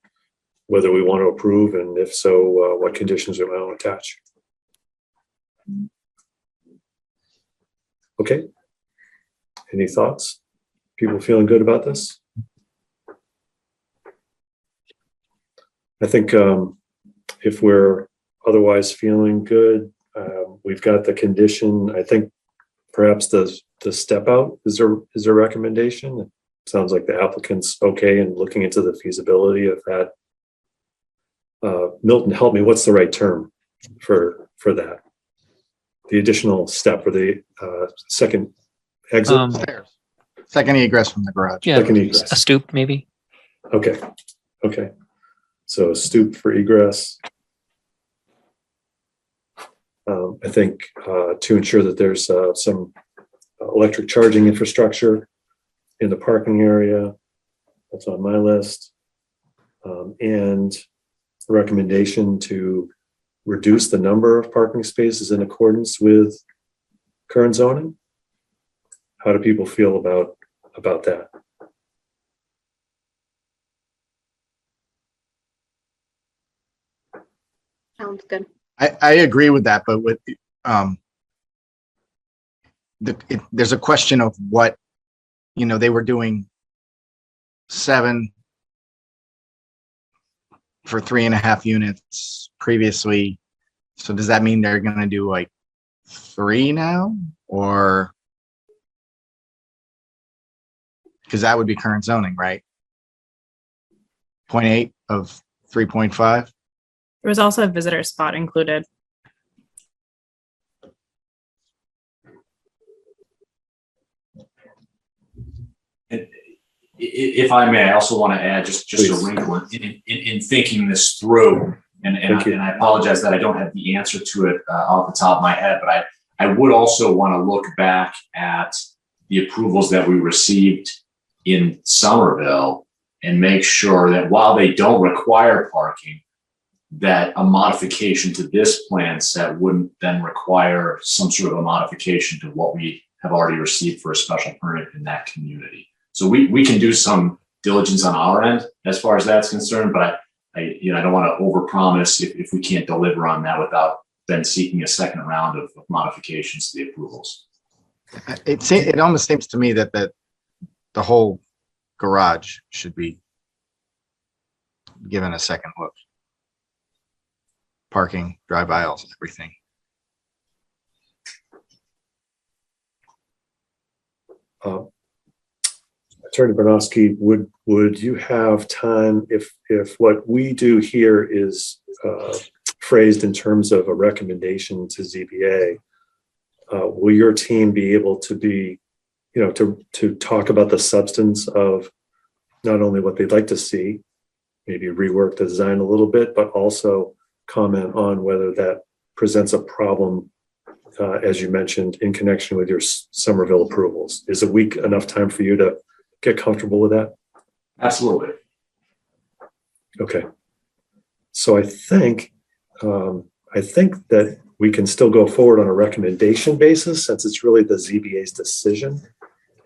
whether we want to approve, and if so, what conditions we want to attach? Okay. Any thoughts? People feeling good about this? I think if we're otherwise feeling good, we've got the condition. I think perhaps the step out is a recommendation. It sounds like the applicant's okay in looking into the feasibility of that. Milton, help me. What's the right term for that? The additional step, or the second exit? Stairs. Second egress from the garage. Yeah, Second egress. a stoop maybe. Okay. Okay. So stoop for egress. I think to ensure that there's some electric charging infrastructure in the parking area. That's on my list. And a recommendation to reduce the number of parking spaces in accordance with current zoning. How do people feel about that? Sounds good. I agree with that, but with there's a question of what, they were doing 7 for 3.5 units previously. So does that mean they're going to do like 3 now, or? Because that would be current zoning, right? 0.8 of 3.5. There was also a visitor spot included. If I may, I also want to add just Please. a wrinkle in thinking this through, and I apologize that I don't have the answer to it off the top of my head, but I would also want to look back at the approvals that we received in Somerville and make sure that while they don't require parking, that a modification to this plan set wouldn't then require some sort of a modification to what we have already received for a special permit in that community. So we can do some diligence on our end as far as that's concerned, but I don't want to overpromise if we can't deliver on that without then seeking a second round of modifications to the approvals. It almost seems to me that the whole garage should be given a second look. Parking, drive aisles, everything. Attorney Bernowski, would you have time if what we do here is phrased in terms of a recommendation to ZBA? Will your team be able to be, to talk about the substance of not only what they'd like to see, maybe rework the design a little bit, but also comment on whether that presents a problem, as you mentioned, in connection with your Somerville approvals? Is a week enough time for you to get comfortable with that? Absolutely. Okay. So I think that we can still go forward on a recommendation basis, since it's really the ZBA's decision,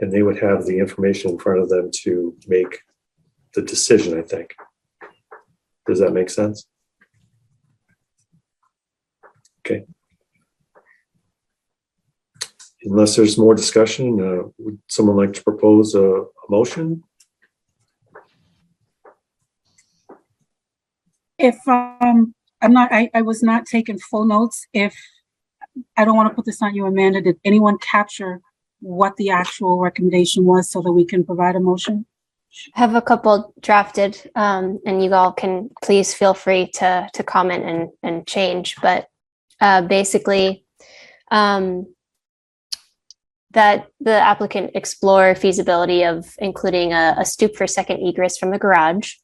and they would have the information in front of them to make the decision, I think. Does that make sense? Okay. Unless there's more discussion, would someone like to propose a motion? If I was not taking full notes. If I don't want to put this on you, Amanda. Did anyone capture what the actual recommendation was so that we can provide a motion? I have a couple drafted, and you all can please feel free to comment and change. But basically, that the applicant explore feasibility of including a stoop for second egress from the garage.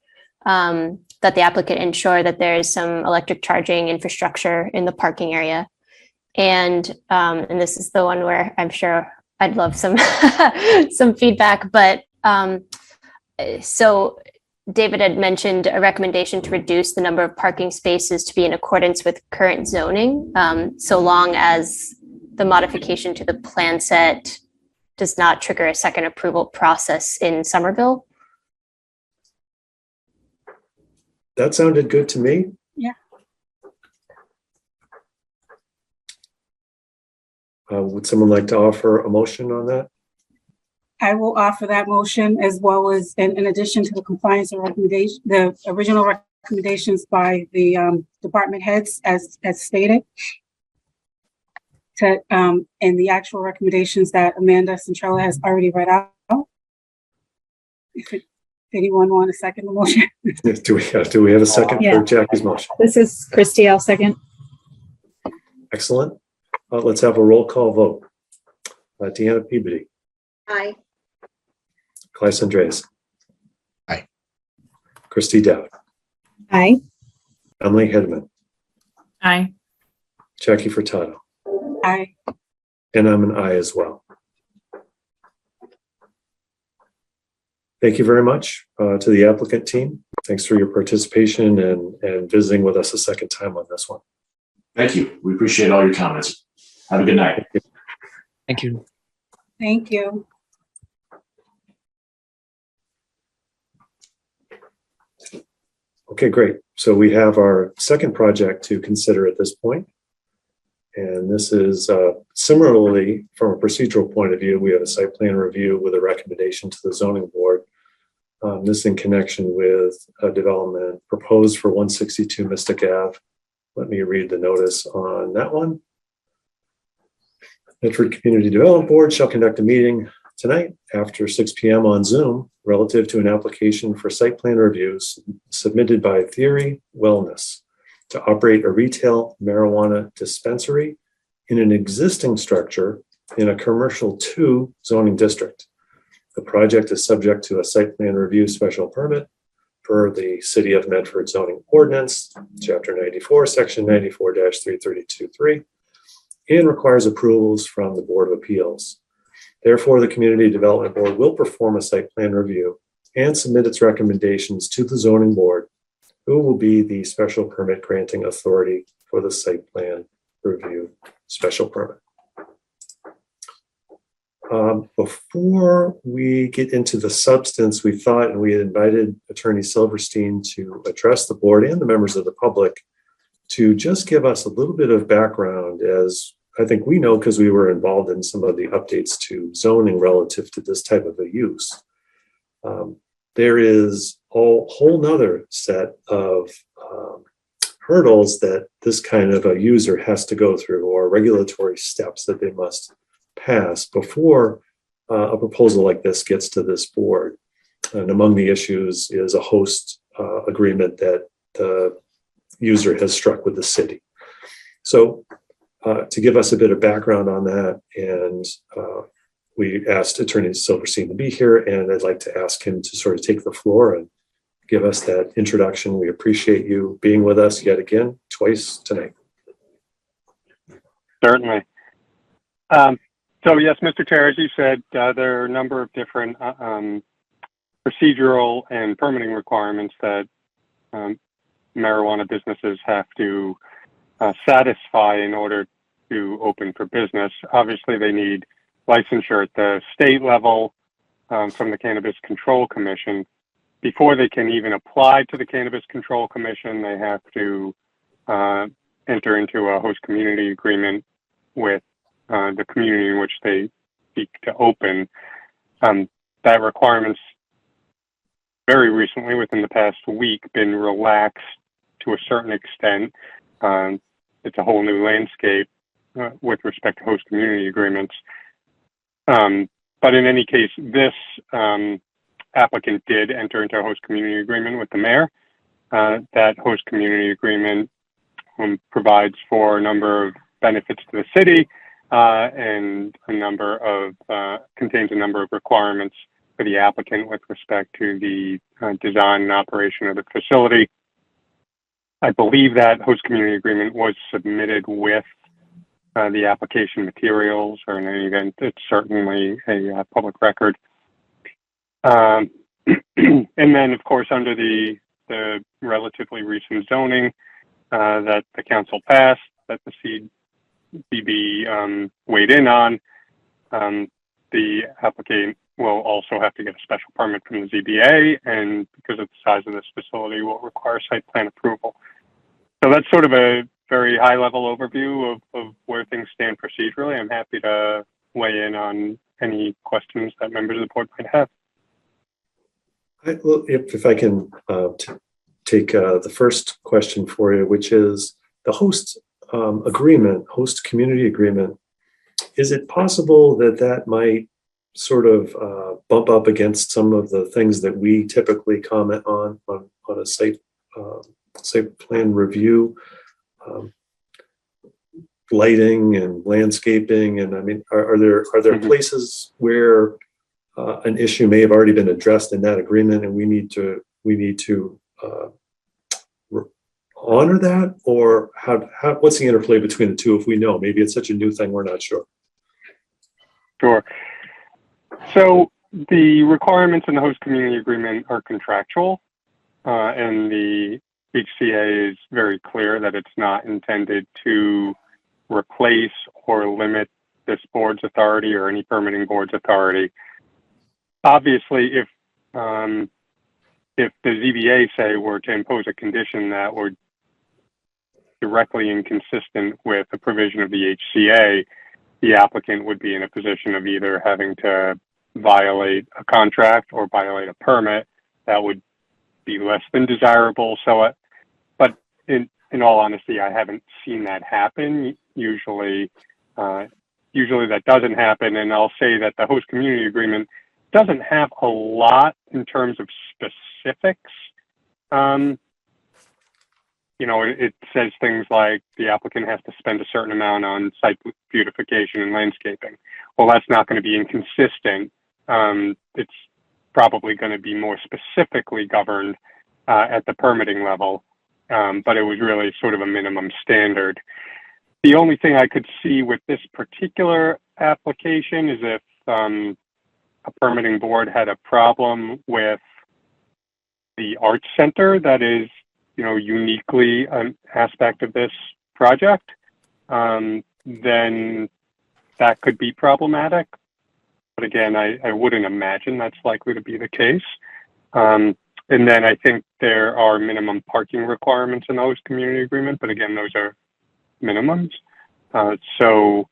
That the applicant ensure that there is some electric charging infrastructure in the parking area, and this is the one where I'm sure I'd love some some feedback. But so David had mentioned a recommendation to reduce the number of parking spaces to be in accordance with current zoning, so long as the modification to the plan set does not trigger a second approval process in Somerville. That sounded good to me. Yeah. Would someone like to offer a motion on that? I will offer that motion, as well as in addition to the compliance and recommendation, the original recommendations by the department heads as stated. To and the actual recommendations that Amanda Centrella has already read out. If anyone want to second the motion? Do we have a second Yeah. for Jackie's motion? This is Christy. I'll second. Excellent. Let's have a roll call vote. Deanna Peabody, Aye. Claes Andreas. Aye. Christy Dowd, Aye. Emily Hedman, Aye. Jackie Furtado, Aye. and I'm an aye as well. Thank you very much to the applicant team. Thanks for your participation and visiting with us a second time on this one. Thank you. We appreciate all your comments. Have a good night. Thank you. Thank you. Okay, great. So we have our second project to consider at this point. And this is similarly, from a procedural point of view, we have a site plan review with a recommendation to the zoning board. This in connection with a development proposed for 162 Mystic Ave. Let me read the notice on that one. Medford Community Development Board shall conduct a meeting tonight after 6 p.m. on Zoom relative to an application for site plan reviews submitted by Theory Wellness to operate a retail marijuana dispensary in an existing structure in a commercial 2 zoning district. The project is subject to a site plan review special permit per the City of Medford zoning ordinance, chapter 94, section 94-332.3, and requires approvals from the Board of Appeals. Therefore, the Community Development Board will perform a site plan review and submit its recommendations to the zoning board, who will be the special permit granting authority for the site plan review special permit. Before we get into the substance, we thought, and we had invited Attorney Silverstein to address the board and the members of the public to just give us a little bit of background, as I think we know because we were involved in some of the updates to zoning relative to this type of a use. There is a whole nother set of hurdles that this kind of a user has to go through, or regulatory steps that they must pass before a proposal like this gets to this board. And among the issues is a host agreement that the user has struck with the city. So to give us a bit of background on that, and we asked Attorney Silverstein to be here, and I'd like to ask him to sort of take the floor and give us that introduction. We appreciate you being with us yet again, twice tonight. Certainly. So yes, Mr. Chair, as you said, there are a number of different procedural and permitting requirements that marijuana businesses have to satisfy in order to open for business. Obviously, they need licensure at the state level from the Cannabis Control Commission. Before they can even apply to the Cannabis Control Commission, they have to enter into a host community agreement with the community in which they seek to open. That requirement's very recently, within the past week, been relaxed to a certain extent. It's a whole new landscape. with respect to host community agreements. But in any case, this applicant did enter into a host community agreement with the mayor. That host community agreement provides for a number of benefits to the city and contains a number of requirements for the applicant with respect to the design and operation of the facility. I believe that host community agreement was submitted with the application materials, or in any event, it's certainly a public record. And then, of course, under the relatively recent zoning that the council passed, that the CBB weighed in on, the applicant will also have to get a special permit from the ZBA, and because of the size of this facility, will require site plan approval. So that's sort of a very high-level overview of where things stand procedurally. I'm happy to weigh in on any questions that members of the board might have. Well, if I can take the first question for you, which is the host community agreement. Is it possible that might sort of bump up against some of the things that we typically comment on a site plan review, lighting and landscaping? And I mean, are there places where an issue may have already been addressed in that agreement, and we need to honor that, or what's the interplay between the two? If we know, maybe it's such a new thing, we're not sure. Sure. So the requirements in the host community agreement are contractual, and the HCA is very clear that it's not intended to replace or limit this board's authority or any permitting board's authority. Obviously, if the ZBA, say, were to impose a condition that were directly inconsistent with the provision of the HCA, the applicant would be in a position of either having to violate a contract or violate a permit. That would be less than desirable. So, but in all honesty, I haven't seen that happen. Usually that doesn't happen. And I'll say that the host community agreement doesn't have a lot in terms of specifics. It says things like the applicant has to spend a certain amount on site beautification and landscaping. Well, that's not going to be inconsistent. It's probably going to be more specifically governed at the permitting level, but it was really sort of a minimum standard. The only thing I could see with this particular application is if a permitting board had a problem with the Arts Center that is, uniquely an aspect of this project, then that could be problematic. But again, I wouldn't imagine that's likely to be the case. And then I think there are minimum parking requirements in the host community agreement, but again, those are minimums. So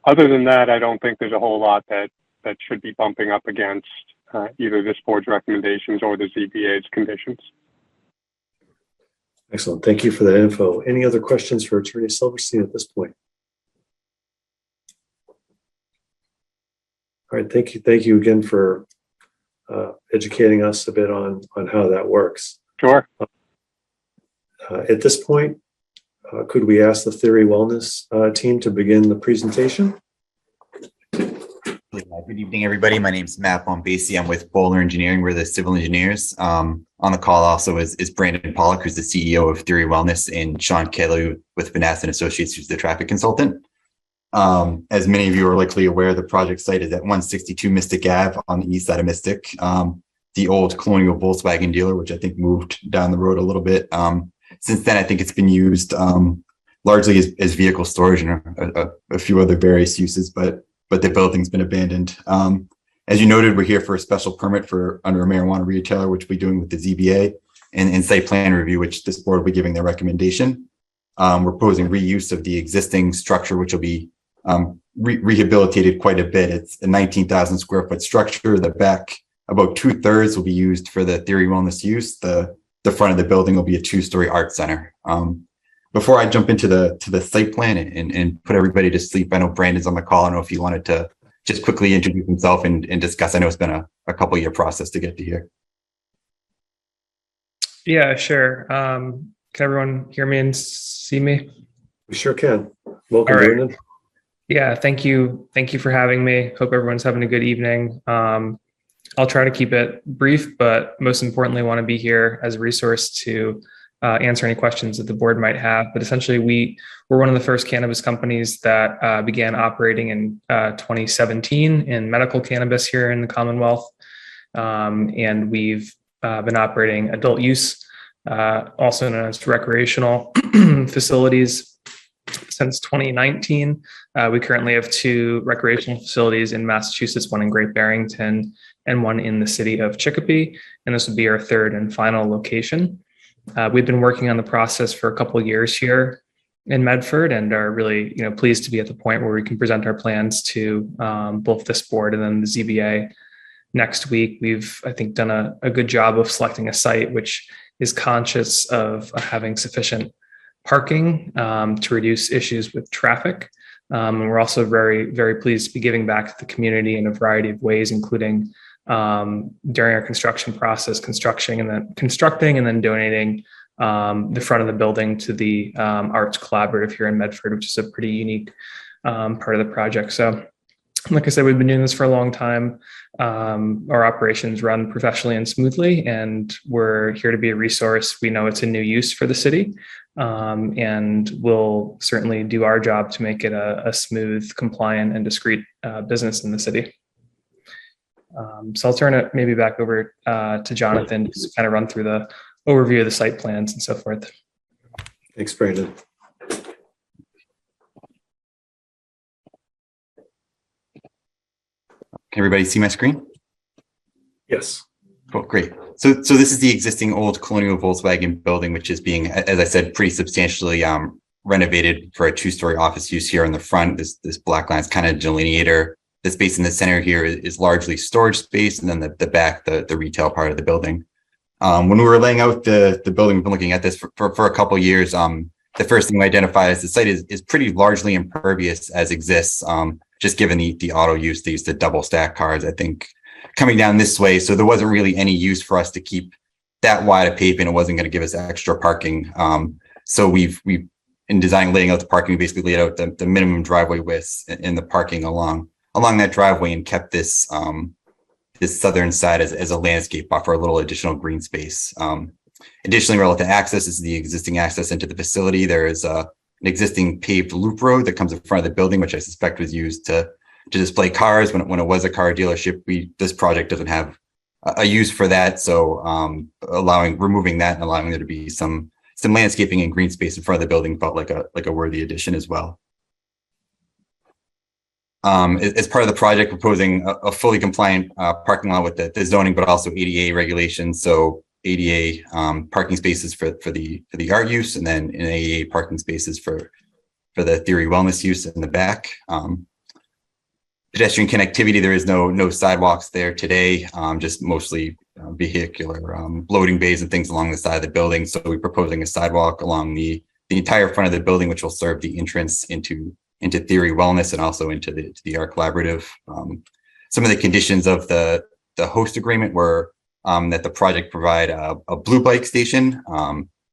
other than that, I don't think there's a whole lot that should be bumping up against either this board's recommendations or the ZBA's conditions. Excellent. Thank you for that info. Any other questions for Attorney Silverstein at this point? All right. Thank you again for educating us a bit on how that works. Sure. At this point, could we ask the Theory Wellness team to begin the presentation? Good evening, everybody. My name is Matt Bombasi. I'm with Bowler Engineering. We're the civil engineers. On the call also is Brandon Pollock, who's the CEO of Theory Wellness, and Sean Kelly with Vanessa & Associates, who's the traffic consultant. As many of you are likely aware, the project site is at 162 Mystic Ave on the east side of Mystic. The old Colonial Volkswagen dealer, which I think moved down the road a little bit. Since then, I think it's been used largely as vehicle storage and a few other various uses, but the building's been abandoned. As you noted, we're here for a special permit under a marijuana retailer, which we're doing with the ZBA, and site plan review, which this board will be giving their recommendation. We're proposing reuse of the existing structure, which will be rehabilitated quite a bit. It's a 19,000 square foot structure. The back, about 2/3 will be used for the Theory Wellness use. The front of the building will be a 2-story art center. before I jump into the site plan and put everybody to sleep, I know Brandon's on the call. I don't know if he wanted to just quickly introduce himself and discuss. I know it's been a couple year process to get to here. Yeah, sure. Can everyone hear me and see me? We sure can. Welcome, All right. Brandon. Yeah, thank you. Thank you for having me. Hope everyone's having a good evening. I'll try to keep it brief, but most importantly, want to be here as a resource to answer any questions that the board might have. But essentially, we're one of the first cannabis companies that began operating in 2017 in medical cannabis here in the Commonwealth. And we've been operating adult use, also known as recreational facilities, since 2019. We currently have 2 recreational facilities in Massachusetts, one in Great Barrington and one in the city of Chicopee. And this would be our 3rd and final location. We've been working on the process for a couple of years here in Medford and are really, pleased to be at the point where we can present our plans to both this board and then the ZBA next week. We've, I think, done a good job of selecting a site which is conscious of having sufficient parking to reduce issues with traffic. And we're also very, very pleased to be giving back to the community in a variety of ways, including during our construction process, constructing and then donating the front of the building to the Arts Collaborative here in Medford, which is a pretty unique part of the project. So like I said, we've been doing this for a long time. Our operations run professionally and smoothly, and we're here to be a resource. We know it's a new use for the city, and we'll certainly do our job to make it a smooth, compliant, and discreet business in the city. So I'll turn it maybe back over to Jonathan to kind of run through the overview of the site plans and so forth. Thanks, Brandon. Can everybody see my screen? Yes. Oh, great. So this is the existing old Colonial Volkswagen building, which is being, as I said, pretty substantially renovated for a 2-story office use here in the front. This black line is kind of delineator. The space in the center here is largely storage space, and then the back, the retail part of the building. When we were laying out the building, we've been looking at this for a couple of years. The first thing we identified is the site is pretty largely impervious as exists, just given the auto use. They used to double stack cars, I think, coming down this way. So there wasn't really any use for us to keep that wide a pavement. It wasn't going to give us extra parking. So we've in designing laying out the parking, we basically laid out the minimum driveway width in the parking along that driveway and kept this this southern side as a landscape buffer, a little additional green space. Additionally, relative to access, this is the existing access into the facility. There is an existing paved loop road that comes in front of the building, which I suspect was used to display cars when it was a car dealership. This project doesn't have a use for that, so removing that and allowing there to be some landscaping and green space in front of the building felt like a worthy addition as well. As part of the project, proposing a fully compliant parking lot with the zoning, but also ADA regulations. So ADA parking spaces for the art use, and then in ADA parking spaces for the Theory Wellness use in the back. Pedestrian connectivity, there is no sidewalks there today, just mostly vehicular loading bays and things along the side of the building. So we're proposing a sidewalk along the entire front of the building, which will serve the entrance into Theory Wellness and also into the Art Collaborative. Some of the conditions of the host agreement were that the project provide a blue bike station.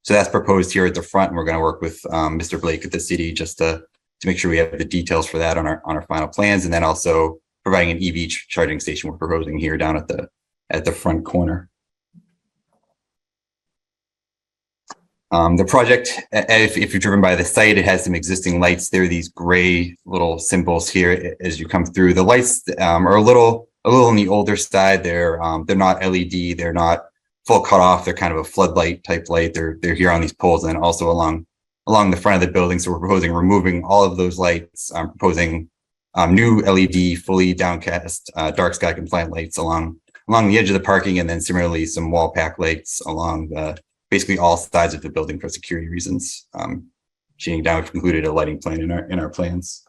So that's proposed here at the front, and we're going to work with Mr. Blake at the city just to make sure we have the details for that on our final plans, and then also providing an EV charging station we're proposing here down at the front corner. The project, if you're driven by the site, it has some existing lights. There are these gray little symbols here as you come through. The lights are a little on the older side. They're not LED. They're not full cutoff. They're kind of a floodlight type light. They're here on these poles and also along the front of the building. So we're proposing removing all of those lights. Proposing new LED, fully downcast, dark sky compliant lights along the edge of the parking, and then similarly some wall pack lights along basically all sides of the building for security reasons. Shading down, we've included a lighting plan in our plans.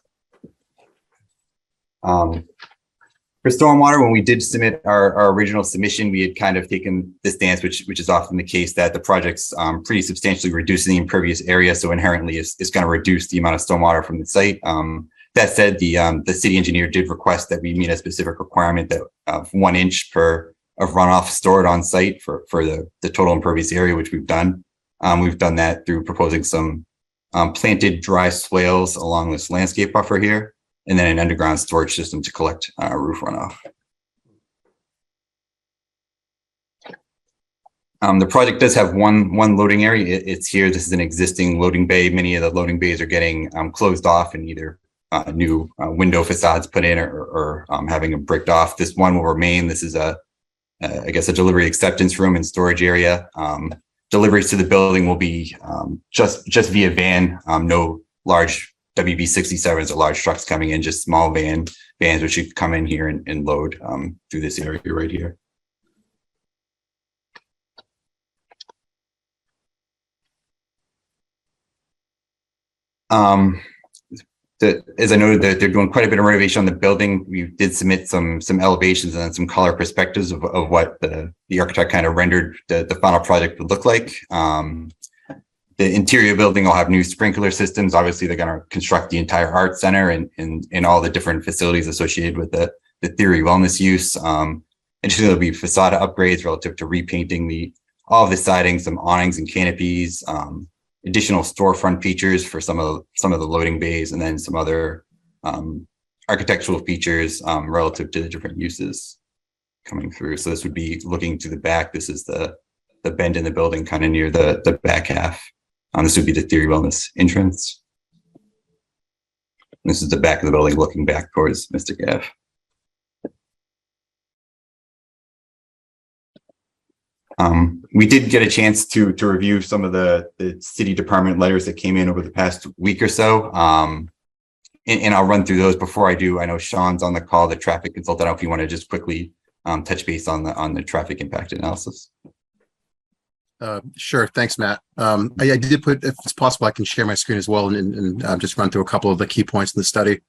For stormwater, when we did submit our original submission, we had kind of taken this stance, which is often the case, that the project's pretty substantially reducing the impervious area, so inherently it's going to reduce the amount of stormwater from the site. That said, the city engineer did request that we meet a specific requirement that of 1 inch of runoff stored on site for the total impervious area, which we've done. We've done that through proposing some planted dry swales along this landscape buffer here, and then an underground storage system to collect roof runoff. The project does have one loading area. It's here. This is an existing loading bay. Many of the loading bays are getting closed off and either new window facades put in or having them bricked off. This one will remain. This is I guess a delivery acceptance room and storage area. Deliveries to the building will be just via van. No large WB67s or large trucks coming in, just small vans which should come in here and load through this area right here. As I noted, that they're doing quite a bit of renovation on the building. We did submit some elevations and some color perspectives of what the architect kind of rendered the final project would look like. The interior building will have new sprinkler systems. Obviously, they're going to construct the entire art center and all the different facilities associated with the Theory wellness use. Additionally, there'll be facade upgrades relative to repainting all of the siding, some awnings and canopies, additional storefront features for some of the loading bays, and then some other architectural features relative to the different uses coming through. So this would be looking to the back. This is the bend in the building kind of near the back half. This would be the Theory Wellness entrance. This is the back of the building looking back towards Mystic Ave. We did get a chance to review some of the city department letters that came in over the past week or so. And I'll run through those. Before I do, I know Sean's on the call, the traffic consultant. I don't know if you want to just quickly touch base on the traffic impact analysis. Sure. Thanks, Matt. I did put, if it's possible, I can share my screen as well and just run through a couple of the key points in the study.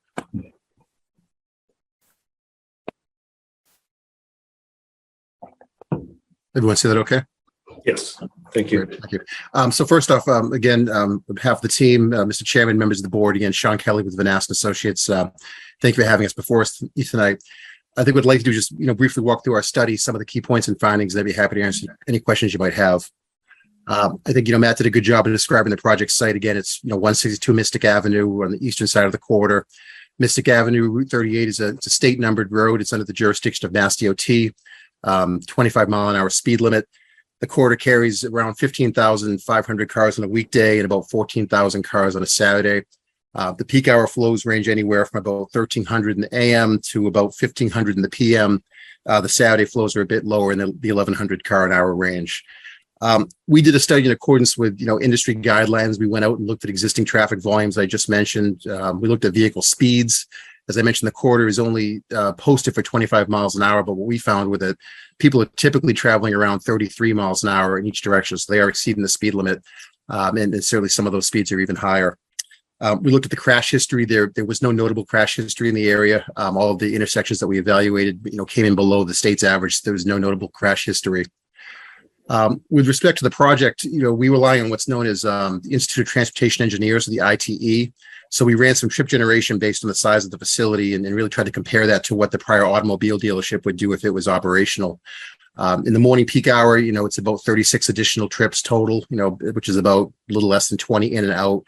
Everyone see that okay? Yes, thank you. Great, thank you. So first off, again, on behalf of the team, Mr. Chairman, members of the board, again, Sean Kelly with Vanaston Associates. Thank you for having us before us tonight. I think what I'd like to do is just briefly walk through our study, some of the key points and findings, and I'd be happy to answer any questions you might have. I think Matt did a good job of describing the project site. Again, it's 162 Mystic Avenue on the eastern side of the corridor. Mystic Avenue, Route 38 is it's a state numbered road. It's under the jurisdiction of Mass DOT. 25-mile-an-hour speed limit. The corridor carries around 15,500 cars on a weekday and about 14,000 cars on a Saturday. The peak hour flows range anywhere from about 1,300 in the AM to about 1,500 in the PM. The Saturday flows are a bit lower in the 1,100 car an hour range. We did a study in accordance with industry guidelines. We went out and looked at existing traffic volumes I just mentioned. We looked at vehicle speeds. As I mentioned, the corridor is only posted for 25 miles an hour, but what we found with it, people are typically traveling around 33 miles an hour in each direction, so they are exceeding the speed limit, and certainly some of those speeds are even higher. We looked at the crash history. There was no notable crash history in the area. All of the intersections that we evaluated, came in below the state's average. There was no notable crash history. With respect to the project, we rely on what's known as the Institute of Transportation Engineers, or the ITE. So we ran some trip generation based on the size of the facility and really tried to compare that to what the prior automobile dealership would do if it was operational. In the morning peak hour, it's about 36 additional trips total, which is about a little less than 20 in and out.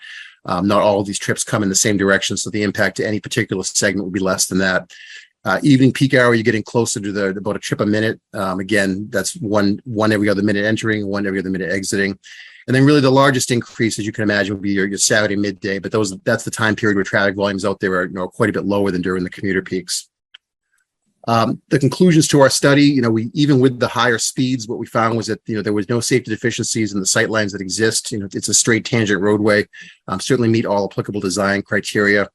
Not all of these trips come in the same direction, so the impact to any particular segment would be less than that. Evening peak hour, you're getting closer to about a trip a minute. Again, that's one every other minute entering, one every other minute exiting. And then really the largest increase, as you can imagine, would be your Saturday midday, but that's the time period where traffic volumes out there are quite a bit lower than during the commuter peaks. The conclusions to our study, we even with the higher speeds, what we found was that there was no safety deficiencies in the sight lines that exist. It's a straight tangent roadway, certainly meet all applicable design criteria.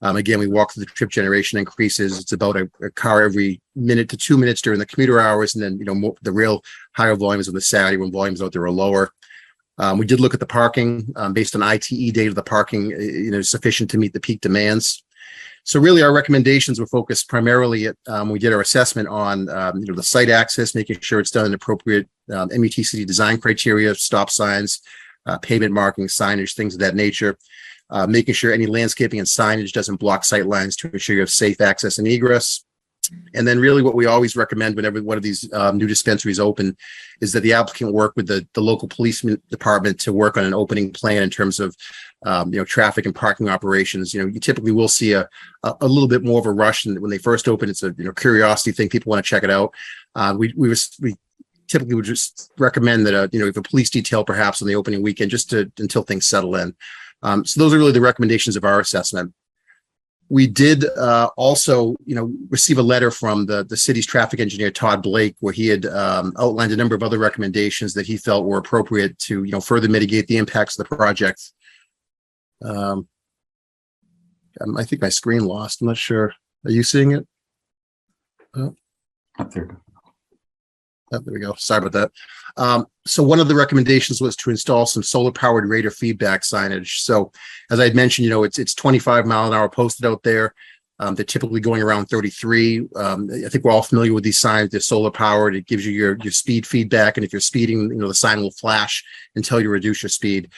Again, we walked through the trip generation increases. It's about a car every minute to 2 minutes during the commuter hours, and then the real higher volumes on the Saturday when volumes out there are lower. We did look at the parking based on ITE data. The parking is sufficient to meet the peak demands. So really our recommendations were focused primarily at, we did our assessment on, the site access, making sure it's done in appropriate MUTCD design criteria, stop signs, pavement marking, signage, things of that nature. Making sure any landscaping and signage doesn't block sight lines to ensure you have safe access and egress. And then really what we always recommend whenever one of these new dispensaries open is that the applicant work with the local police department to work on an opening plan in terms of, traffic and parking operations. You typically will see a little bit more of a rush when they first open. It's a curiosity thing. People want to check it out. We typically would just recommend that, if a police detail perhaps on the opening weekend, just until things settle in. So those are really the recommendations of our assessment. We did also, receive a letter from the city's traffic engineer, Todd Blake, where he had outlined a number of other recommendations that he felt were appropriate to, further mitigate the impacts of the project. I think my screen lost. I'm not sure. Are you seeing it? Oh, there we go. Sorry about that. So one of the recommendations was to install some solar powered radar feedback signage. So as I had mentioned, it's 25 mile an hour posted out there. They're typically going around 33. I think we're all familiar with these signs. They're solar powered. It gives you your speed feedback. And if you're speeding, the sign will flash until you reduce your speed.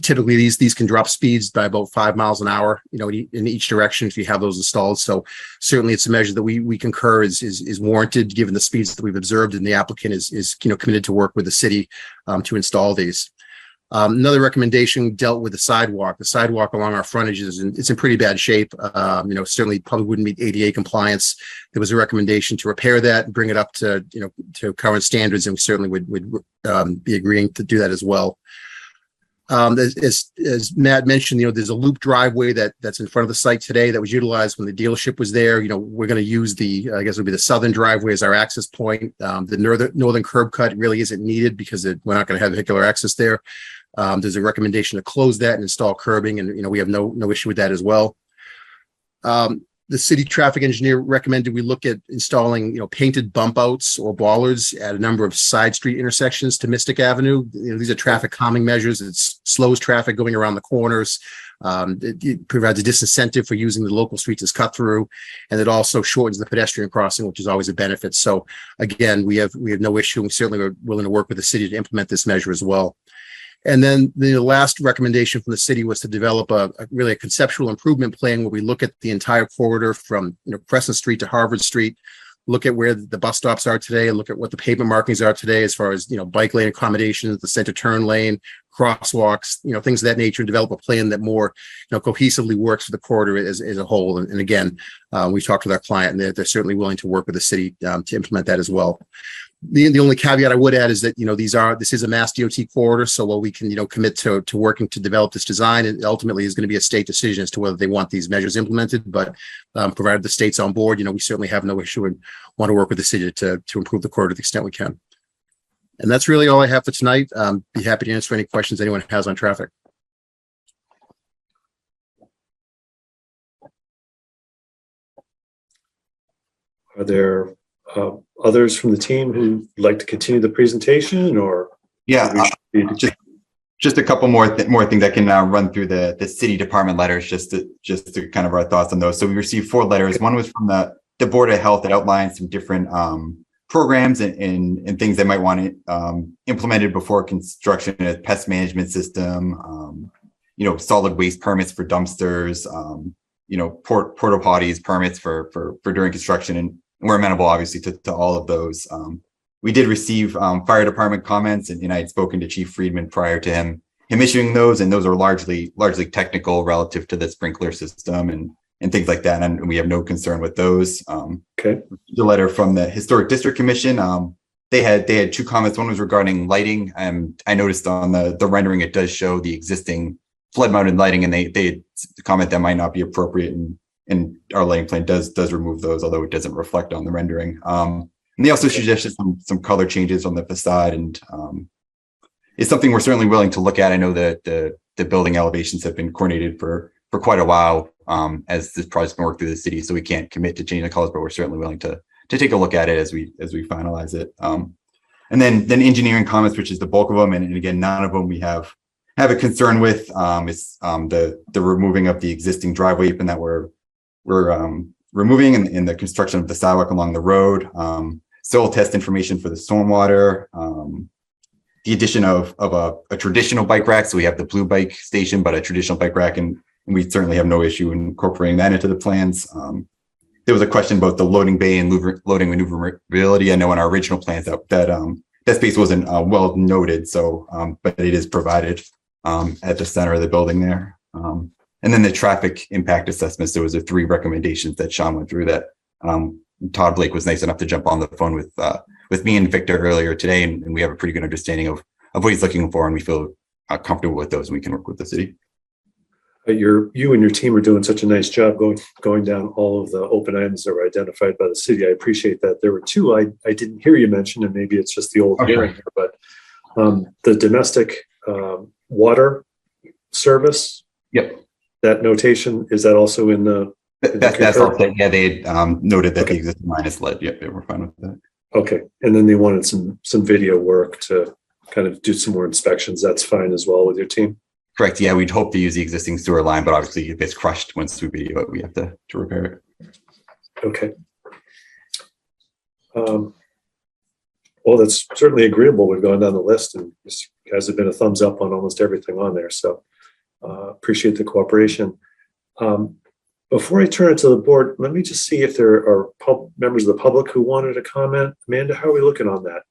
Typically these can drop speeds by about 5 miles an hour, in each direction if you have those installed. So certainly it's a measure that we concur is warranted given the speeds that we've observed, and the applicant is committed to work with the city to install these. Another recommendation dealt with the sidewalk. The sidewalk along our frontage it's in pretty bad shape. Certainly probably wouldn't meet ADA compliance. There was a recommendation to repair that and bring it up to current standards, and we certainly would be agreeing to do that as well. As Matt mentioned, there's a loop driveway that's in front of the site today that was utilized when the dealership was there. We're going to use I guess it would be the southern driveway as our access point. The northern curb cut really isn't needed because we're not going to have vehicular access there. There's a recommendation to close that and install curbing, and we have no issue with that as well. The city traffic engineer recommended we look at installing, painted bump outs or bollards at a number of side street intersections to Mystic Avenue. These are traffic calming measures. It slows traffic going around the corners. It provides a disincentive for using the local streets as cut through, and it also shortens the pedestrian crossing, which is always a benefit. So again, we have no issue. We certainly are willing to work with the city to implement this measure as well. And then the last recommendation from the city was to develop a conceptual improvement plan where we look at the entire corridor from Crescent Street to Harvard Street, look at where the bus stops are today, and look at what the pavement markings are today as far as bike lane accommodations, the center turn lane, crosswalks, things of that nature, and develop a plan that more cohesively works for the corridor as a whole. And again, we've talked with our client, and they're certainly willing to work with the city to implement that as well. The only caveat I would add is that, this is a Mass DOT corridor. So while we can, commit to working to develop this design, it ultimately is going to be a state decision as to whether they want these measures implemented. But provided the state's on board, we certainly have no issue and want to work with the city to improve the corridor to the extent we can. And that's really all I have for tonight. Be happy to answer any questions anyone has on traffic. Are there others from the team who'd like to continue the presentation, or? Yeah, just a couple more things I can run through the city department letters, just to kind of our thoughts on those. So we received 4 letters. One was from the Board of Health that outlined some different programs and things they might want implemented before construction, a pest management system, solid waste permits for dumpsters, porta potties permits for during construction, and we're amenable obviously to all of those. We did receive fire department comments, and I had spoken to Chief Friedman prior to him issuing those, and those are largely technical relative to the sprinkler system and things like that, and we have no concern with those. Okay. The letter from the Historic District Commission, they had 2 comments. One was regarding lighting. I noticed on the rendering it does show the existing flood mounted lighting, and they comment that might not be appropriate, and our lighting plan does remove those, although it doesn't reflect on the rendering. And they also suggested some color changes on the facade, and it's something we're certainly willing to look at. I know that the building elevations have been coordinated for quite a while as this project's been worked through the city, so we can't commit to changing the colors, but we're certainly willing to take a look at it as we finalize it. And then engineering comments, which is the bulk of them, and again, none of them we have have a concern with is the removing of the existing driveway apron that we're removing in the construction of the sidewalk along the road. Soil test information for the stormwater. The addition of a traditional bike rack. So we have the blue bike station, but a traditional bike rack, and we certainly have no issue incorporating that into the plans. There was a question about the loading bay and loading maneuverability. I know in our original plans that space wasn't well noted, so but it is provided at the center of the building there. And then the traffic impact assessments, there was 3 recommendations that Sean went through that Todd Blake was nice enough to jump on the phone with me and Victor earlier today, and we have a pretty good understanding of what he's looking for, and we feel comfortable with those, and we can work with the city. You and your team are doing such a nice job going down all of the open items that were identified by the city. I appreciate that. There were 2 I didn't hear you mention, and maybe it's just the old hearing here, but the domestic water service. Yep. That notation, is that also in the? That's all. Yeah, they noted that the existing line is lit. Yep, we're fine with that. Okay, and then they wanted some video work to kind of do some more inspections. That's fine as well with your team. Correct. Yeah, we'd hope to use the existing sewer line, but obviously if it's crushed once we video it, we have to repair it. Okay. Well, that's certainly agreeable. We've gone down the list, and you guys have been a thumbs up on almost everything on there. So appreciate the cooperation. Before I turn it to the board, let me just see if there are members of the public who wanted to comment. Amanda, how are we looking on that?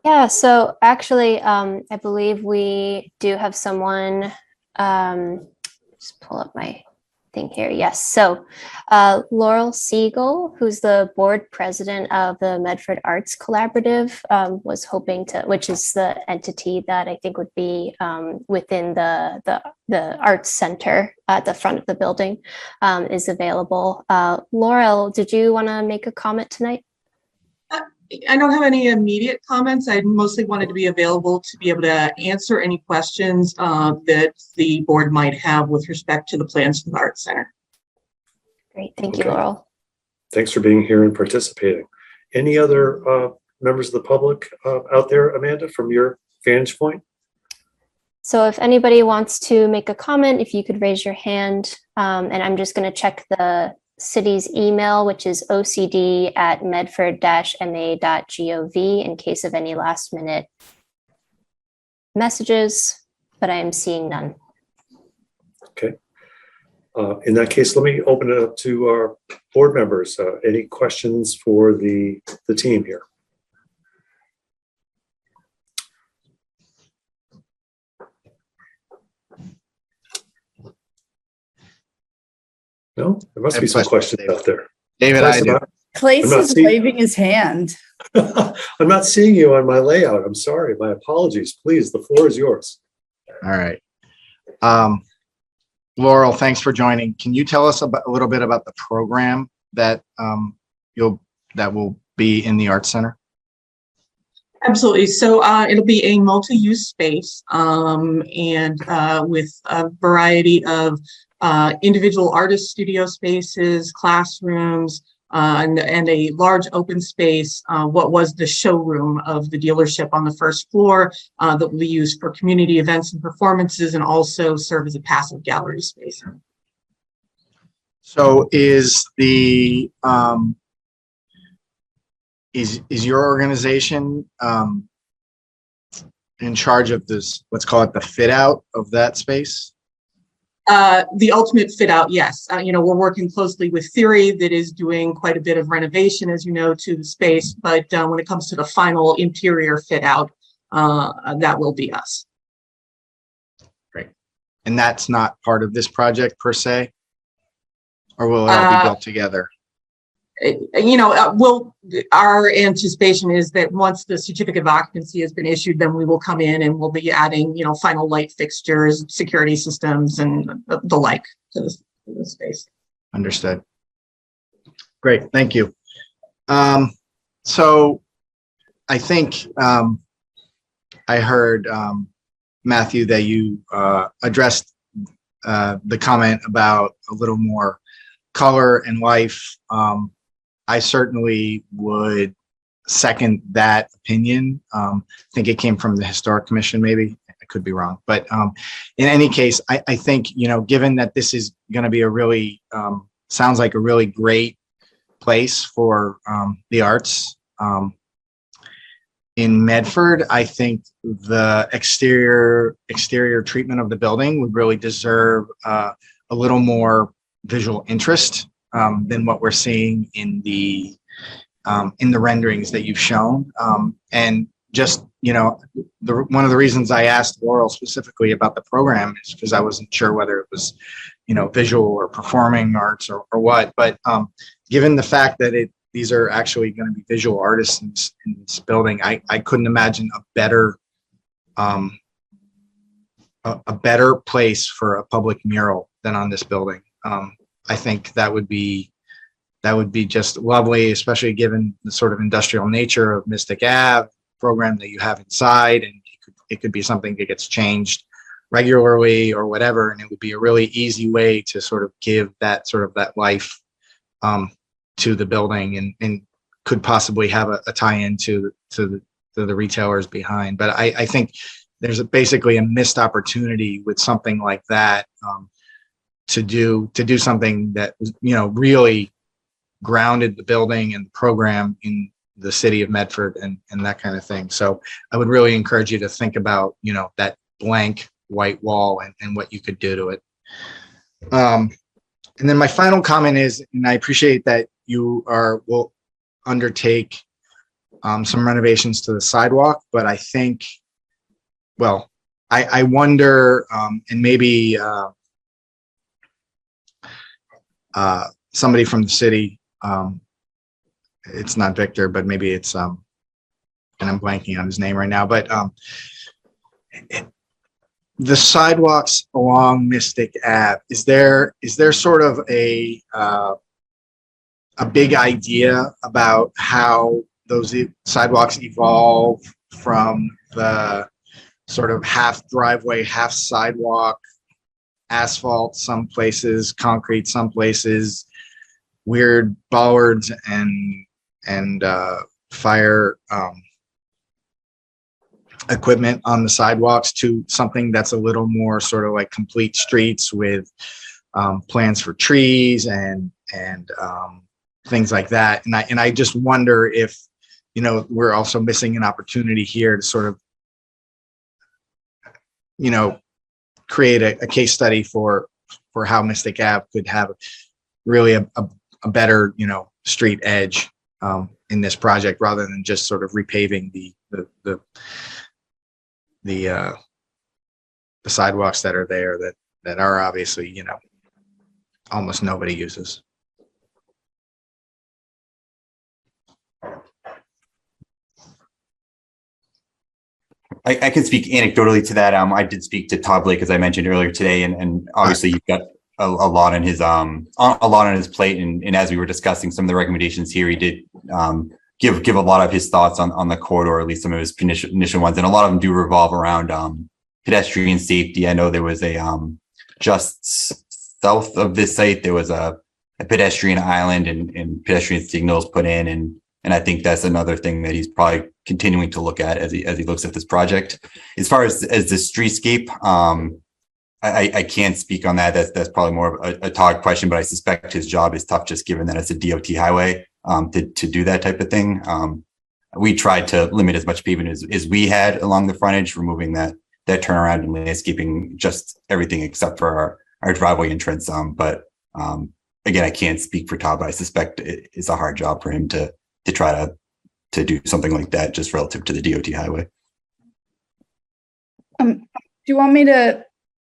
Yeah, so actually, I believe we do have someone, just pull up my thing here. Yes, so Laurel Siegel, who's the board president of the Medford Arts Collaborative, was hoping to, which is the entity that I think would be within the Arts Center at the front of the building, is available. Laurel, did you want to make a comment tonight? I don't have any immediate comments. I mostly wanted to be available to be able to answer any questions that the board might have with respect to the plans for the Arts Center. Great, thank you, Laurel. Thanks for being here and participating. Any other members of the public out there, Amanda, from your vantage point? So if anybody wants to make a comment, if you could raise your hand, and I'm just going to check the city's email, which is ocd@medford-ma.gov in case of any last minute messages, but I am seeing none. Okay. In that case, let me open it up to our board members. Any questions for the team here? No, there must be some questions out there. David, I do. Clace is waving his hand. I'm not seeing you on my layout. I'm sorry. My apologies. Please, the floor is yours. All right. Laurel, thanks for joining. Can you tell us a little bit about the program that that will be in the Arts Center? Absolutely. So it'll be a multi-use space and with a variety of individual artist studio spaces, classrooms, and a large open space, what was the showroom of the dealership on the first floor that will be used for community events and performances and also serve as a passive gallery space. So is the is your organization in charge of this, let's call it the fit out of that space? The ultimate fit out, yes. We're working closely with Theory that is doing quite a bit of renovation, as you know, to the space. But when it comes to the final interior fit out, that will be us. Great. And that's not part of this project per se? Or will it all be built together? Our anticipation is that once the certificate of occupancy has been issued, then we will come in and we'll be adding, final light fixtures, security systems, and the like to the space. Understood. Great, thank you. So I think I heard, Matthew, that you addressed the comment about a little more color and life. I certainly would second that opinion. I think it came from the Historic Commission, maybe. I could be wrong. But in any case, I think, given that this is going to be a really, sounds like a really great place for the arts in Medford, I think the exterior treatment of the building would really deserve a little more visual interest than what we're seeing in the renderings that you've shown. And just, one of the reasons I asked Laurel specifically about the program is because I wasn't sure whether it was, visual or performing arts or what. But given the fact that these are actually going to be visual artists in this building, I couldn't imagine a better place for a public mural than on this building. I think that would be just lovely, especially given the sort of industrial nature of Mystic Ave program that you have inside, and it could be something that gets changed regularly or whatever, and it would be a really easy way to sort of give that life to the building, and could possibly have a tie-in to the retailers behind. But I think there's basically a missed opportunity with something like that to do something that really grounded the building and the program in the city of Medford and that kind of thing. So I would really encourage you to think about, that blank white wall and what you could do to it. And then my final comment is, and I appreciate that you will undertake some renovations to the sidewalk, but I think, I wonder, and maybe somebody from the city, it's not Victor, but maybe it's, and I'm blanking on his name right now, but the sidewalks along Mystic Ave, is there sort of a big idea about how those sidewalks evolve from the sort of half driveway, half sidewalk, asphalt some places, concrete some places, weird bollards and fire equipment on the sidewalks, to something that's a little more sort of like complete streets with plans for trees and things like that. And I just wonder if, we're also missing an opportunity here to sort of, create a case study for how Mystic Ave could have really a better, street edge in this project, rather than just sort of repaving the sidewalks that are there that are obviously, almost nobody uses. I can speak anecdotally to that. I did speak to Todd Blake, as I mentioned earlier today, and obviously you've got a lot on his plate. And as we were discussing some of the recommendations here, he did give a lot of his thoughts on the corridor, at least some of his initial ones, and a lot of them do revolve around pedestrian safety. I know there was a just south of this site, there was a pedestrian island and pedestrian signals put in, and I think that's another thing that he's probably continuing to look at as he looks at this project. As far as the streetscape, I can't speak on that. That's probably more of a Todd question, but I suspect his job is tough, just given that it's a DOT highway to do that type of thing. We tried to limit as much pavement as we had along the frontage, removing that turnaround and landscaping just everything except for our driveway entrance. But again, I can't speak for Todd, but I suspect it's a hard job for him to try to do something like that just relative to the DOT highway. Do you want me to,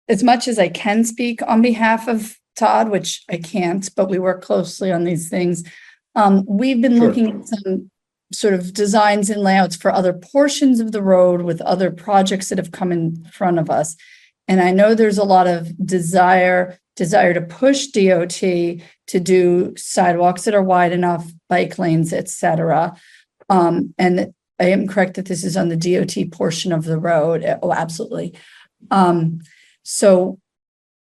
as much as I can, speak on behalf of Todd, which I can't, but we work closely on these things. We've been looking at some sort of designs and layouts for other portions of the road with other projects that have come in front of us. And I know there's a lot of desire to push DOT to do sidewalks that are wide enough, bike lanes, et cetera. And I am correct that this is on the DOT portion of the road. Oh, absolutely. So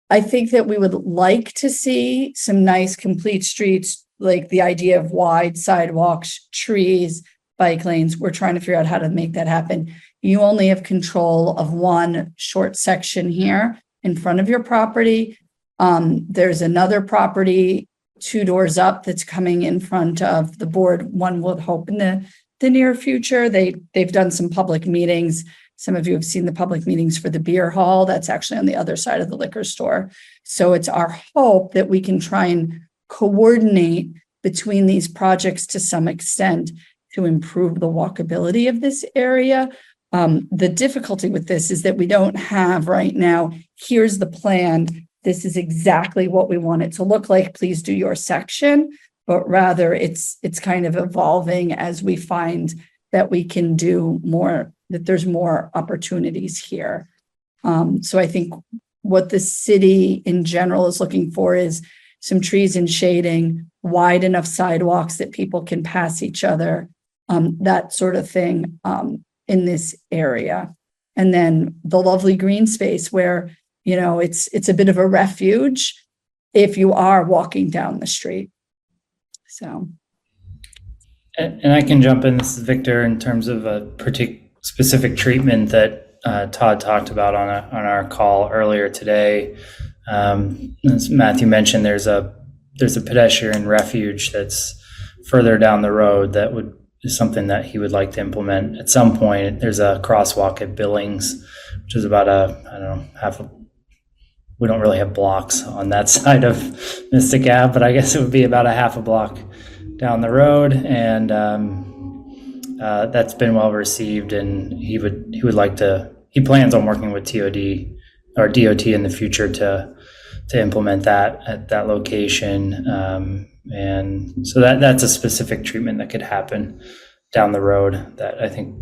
I think that we would like to see some nice complete streets, like the idea of wide sidewalks, trees, bike lanes. We're trying to figure out how to make that happen. You only have control of one short section here in front of your property. There's another property 2 doors up that's coming in front of the board. One would hope in the near future. They've done some public meetings. Some of you have seen the public meetings for the beer hall. That's actually on the other side of the liquor store. So it's our hope that we can try and coordinate between these projects to some extent to improve the walkability of this area. The difficulty with this is that we don't have right now, here's the plan. This is exactly what we want it to look like. Please do your section. But rather it's kind of evolving as we find that we can do more, that there's more opportunities here. So I think what the city in general is looking for is some trees and shading, wide enough sidewalks that people can pass each other, that sort of thing in this area. And then the lovely green space where, it's a bit of a refuge if you are walking down the street. So. And I can jump in. This is Victor in terms of a specific treatment that Todd talked about on our call earlier today. As Matthew mentioned, there's a pedestrian refuge that's further down the road that is something that he would like to implement at some point. There's a crosswalk at Billings, which is about we don't really have blocks on that side of Mystic Ave, but I guess it would be about a half a block down the road, and that's been well received. And he plans on working with TOD or DOT in the future to implement that at that location. And so that's a specific treatment that could happen down the road that I think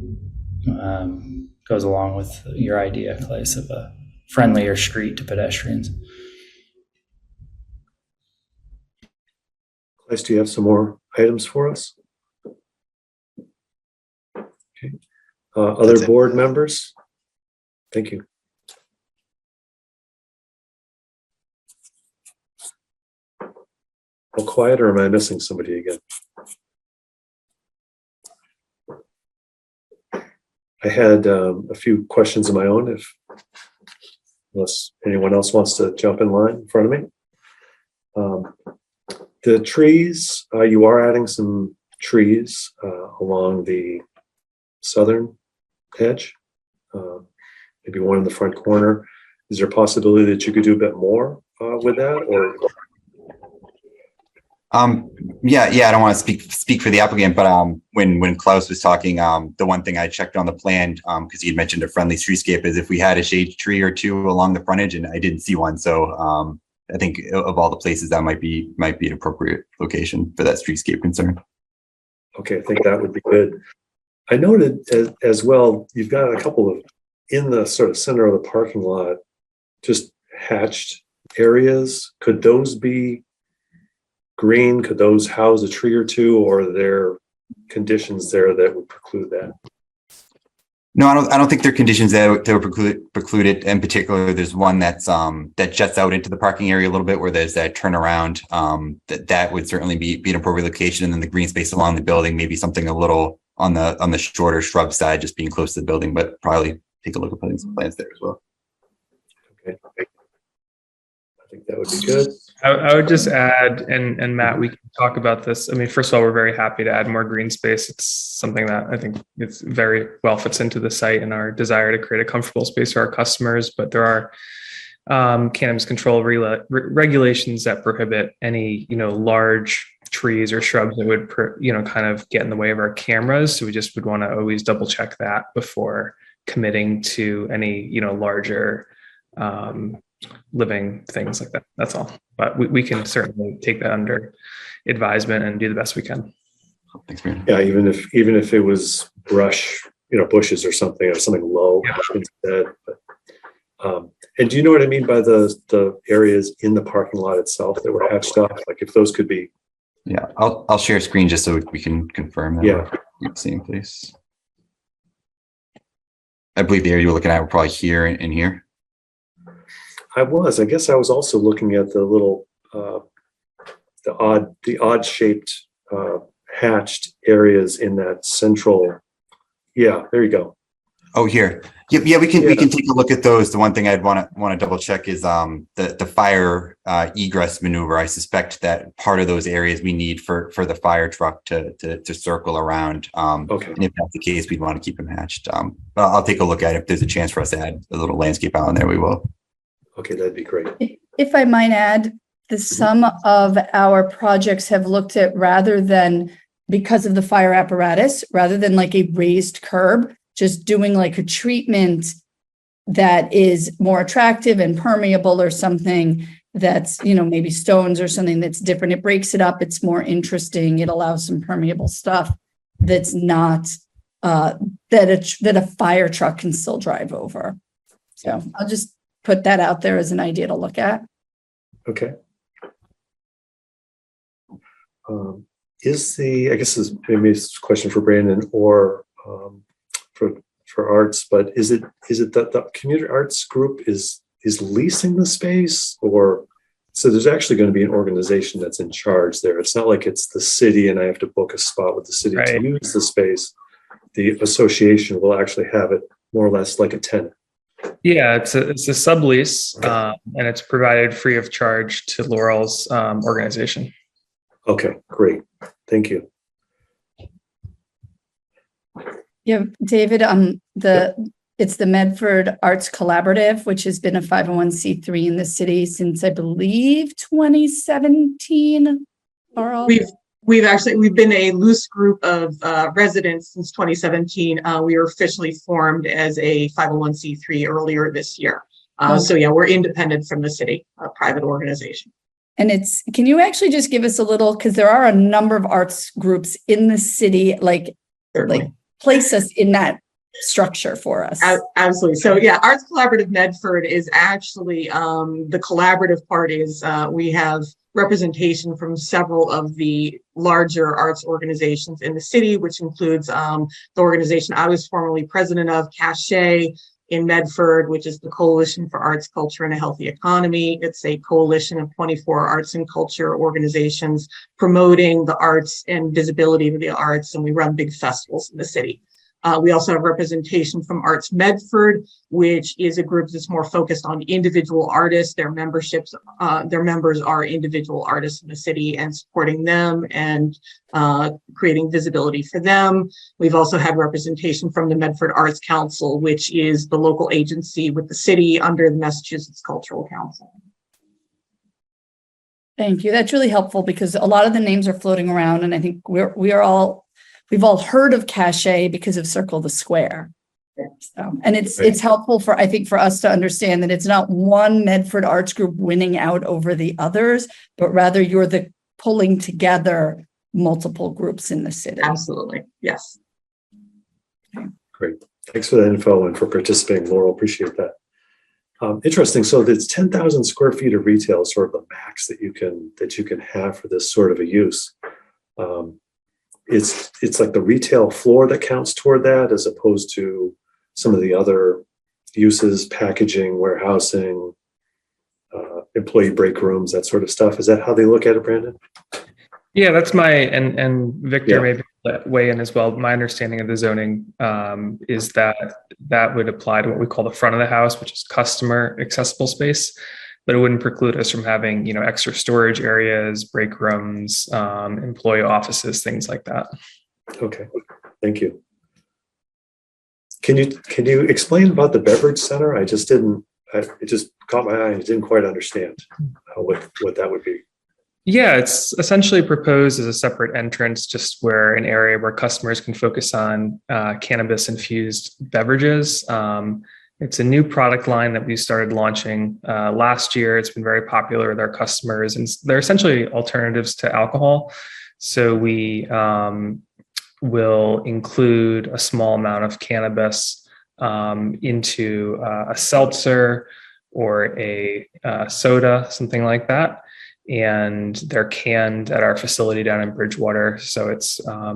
goes along with your idea, Claes, of a friendlier street to pedestrians. Claes, do you have some more items for us? Okay. Other board members? Thank you. All quiet, or am I missing somebody again? I had a few questions of my own, unless anyone else wants to jump in line in front of me. The trees, you are adding some trees along the southern edge, maybe one in the front corner. Is there a possibility that you could do a bit more with that, or? Yeah, I don't want to speak for the applicant, but when Klaus was talking, the one thing I checked on the plan, because he had mentioned a friendly streetscape, is if we had a shade tree or two along the frontage, and I didn't see one. So I think of all the places that might be an appropriate location for that streetscape concern. Okay, I think that would be good. I noted as well, you've got a couple of, in the sort of center of the parking lot, just hatched areas. Could those be green? Could those house a tree or two, or are there conditions there that would preclude that? No, I don't think there are conditions that would preclude it. In particular, there's one that's that juts out into the parking area a little bit, where there's that turnaround. That would certainly be an appropriate location. And then the green space along the building, maybe something a little on the shorter shrub side, just being close to the building, but probably take a look at putting some plants there as well. Okay. I think that would be good. I would just add, and Matt, we can talk about this. I mean, first of all, we're very happy to add more green space. It's something that I think it's very well fits into the site and our desire to create a comfortable space for our customers. But there are cannabis control regulations that prohibit any, large trees or shrubs that would, kind of get in the way of our cameras. So we just would want to always double check that before committing to any, larger living things like that. That's all. But we can certainly take that under advisement and do the best we can. Thanks, man. Yeah, even if it was brush, bushes or something low instead. But and do you know what I mean by the areas in the parking lot itself that were hatched off? Like if those could be. Yeah, I'll share a screen just so we can confirm that we're in the same place. I believe the area you were looking at were probably here and here. I guess I was also looking at the little, the odd shaped hatched areas in that central. Yeah, there you go. Oh, here. Yeah, we can take a look at those. The one thing I'd want to double check is the fire egress maneuver. I suspect that part of those areas we need for the fire truck to circle around. Okay. And if that's the case, we'd want to keep them hatched. But I'll take a look at it. If there's a chance for us to add a little landscape out in there, we will. Okay, that'd be great. If I might add, some of our projects have looked at, rather than, because of the fire apparatus, rather than like a raised curb, just doing like a treatment that is more attractive and permeable, or something that's, maybe stones or something that's different. It breaks it up. It's more interesting. It allows some permeable stuff that's not, that a fire truck can still drive over. So I'll just put that out there as an idea to look at. Okay. I guess this is maybe a question for Brandon or for arts, but is it that the community arts group is leasing the space, or so there's actually going to be an organization that's in charge there? It's not like it's the city and I have to book a spot with the city to use the space. The association will actually have it more or less like a tenant. Yeah, it's a sublease, and it's provided free of charge to Laurel's organization. Okay, great. Thank you. Yeah, David, it's the Medford Arts Collaborative, which has been a 501c3 in the city since, I believe, 2017. Laurel? We've been a loose group of residents since 2017. We were officially formed as a 501c3 earlier this year. So yeah, we're independent from the city, a private organization. And can you actually just give us a little, because there are a number of arts groups in the city, Certainly. Place us in that structure for us. Absolutely. So yeah, Arts Collaborative Medford is actually the collaborative part is we have representation from several of the larger arts organizations in the city, which includes the organization I was formerly president of, Cachet in Medford, which is the Coalition for Arts, Culture, and a Healthy Economy. It's a coalition of 24 arts and culture organizations promoting the arts and visibility of the arts, and we run big festivals in the city. We also have representation from Arts Medford, which is a group that's more focused on individual artists. Their members are individual artists in the city, and supporting them and creating visibility for them. We've also had representation from the Medford Arts Council, which is the local agency with the city under the Massachusetts Cultural Council. Thank you. That's really helpful, because a lot of the names are floating around, and I think we've all heard of Cachet because of Circle the Square. So, and it's helpful for us to understand that it's not one Medford arts group winning out over the others, but rather you're the pulling together multiple groups in the city. Absolutely. Yes. Okay. Great. Thanks for that info and for participating, Laurel. Appreciate that. Interesting. So there's 10,000 square feet of retail is sort of the max that you can have for this sort of a use. It's like the retail floor that counts toward that, as opposed to some of the other uses, packaging, warehousing, employee break rooms, that sort of stuff. Is that how they look at it, Brandon? Yeah, that's and Victor maybe weigh in as well. My understanding of the zoning is that would apply to what we call the front of the house, which is customer accessible space, but it wouldn't preclude us from having, extra storage areas, break rooms, employee offices, things like that. Okay, thank you. Can you explain about the beverage center? It just caught my eye. I didn't quite understand what that would be. Yeah, it's essentially proposed as a separate entrance, just where an area where customers can focus on cannabis infused beverages. It's a new product line that we started launching last year. It's been very popular with our customers, and they're essentially alternatives to alcohol. So we will include a small amount of cannabis into a seltzer or a soda, something like that. And they're canned at our facility down in Bridgewater. So it's, a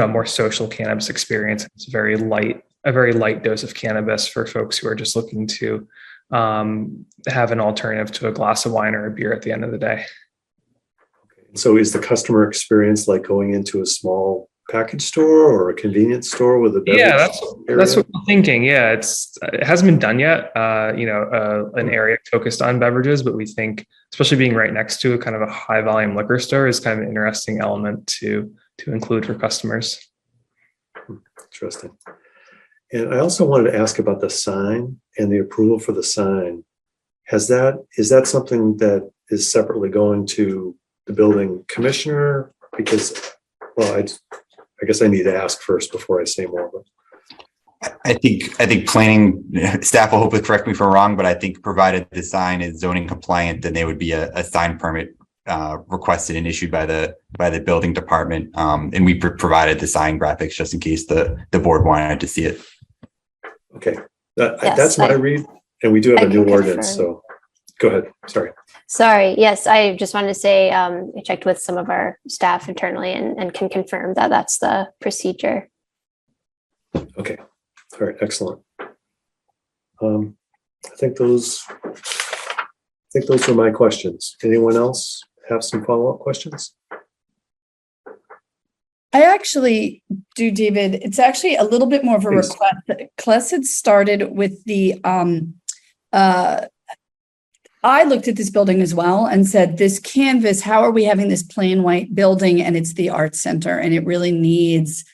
more social cannabis experience. It's a very light dose of cannabis for folks who are just looking to have an alternative to a glass of wine or a beer at the end of the day. Okay. So is the customer experience like going into a small package store or a convenience store with a beverage Yeah, that's area? what I'm thinking. Yeah, it hasn't been done yet. An area focused on beverages, but we think, especially being right next to a kind of a high volume liquor store, is kind of an interesting element to include for customers. Interesting. And I also wanted to ask about the sign and the approval for the sign. Is that something that is separately going to the building commissioner? Because, well, I guess I need to ask first before I say more. But I think planning staff will hopefully correct me if I'm wrong, but I think provided the sign is zoning compliant, then there would be a sign permit requested and issued by the building department. And we provided the sign graphics just in case the board wanted to see it. Okay, that's my read, and we do have a new ordinance. So go ahead. Sorry. Yes, I just wanted to say I checked with some of our staff internally and can confirm that that's the procedure. Okay. All right. Excellent. I think those were my questions. Anyone else have some follow-up questions? I actually do, David. It's actually a little bit more of a Please. request. Class had started with the I looked at this building as well and said, this canvas, how are we having this plain white building and it's the art center and it really needs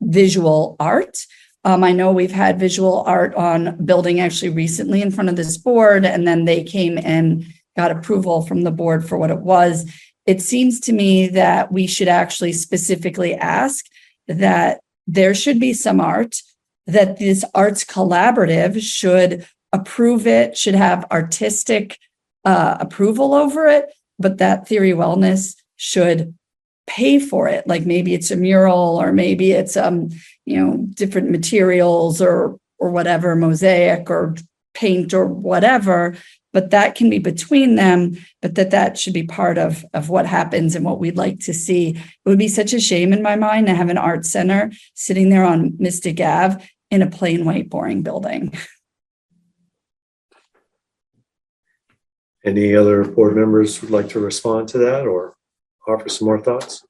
visual art. I know we've had visual art on building actually recently in front of this board, and then they came and got approval from the board for what it was. It seems to me that we should actually specifically ask that there should be some art, that this arts collaborative should approve it, should have artistic approval over it, but that Theory Wellness should pay for it. Like maybe it's a mural, or maybe it's different materials or whatever, mosaic or paint or whatever, but that can be between them, but that should be part of what happens and what we'd like to see. It would be such a shame in my mind to have an art center sitting there on Mystic Ave in a plain white boring building. Any other board members would like to respond to that or offer some more thoughts?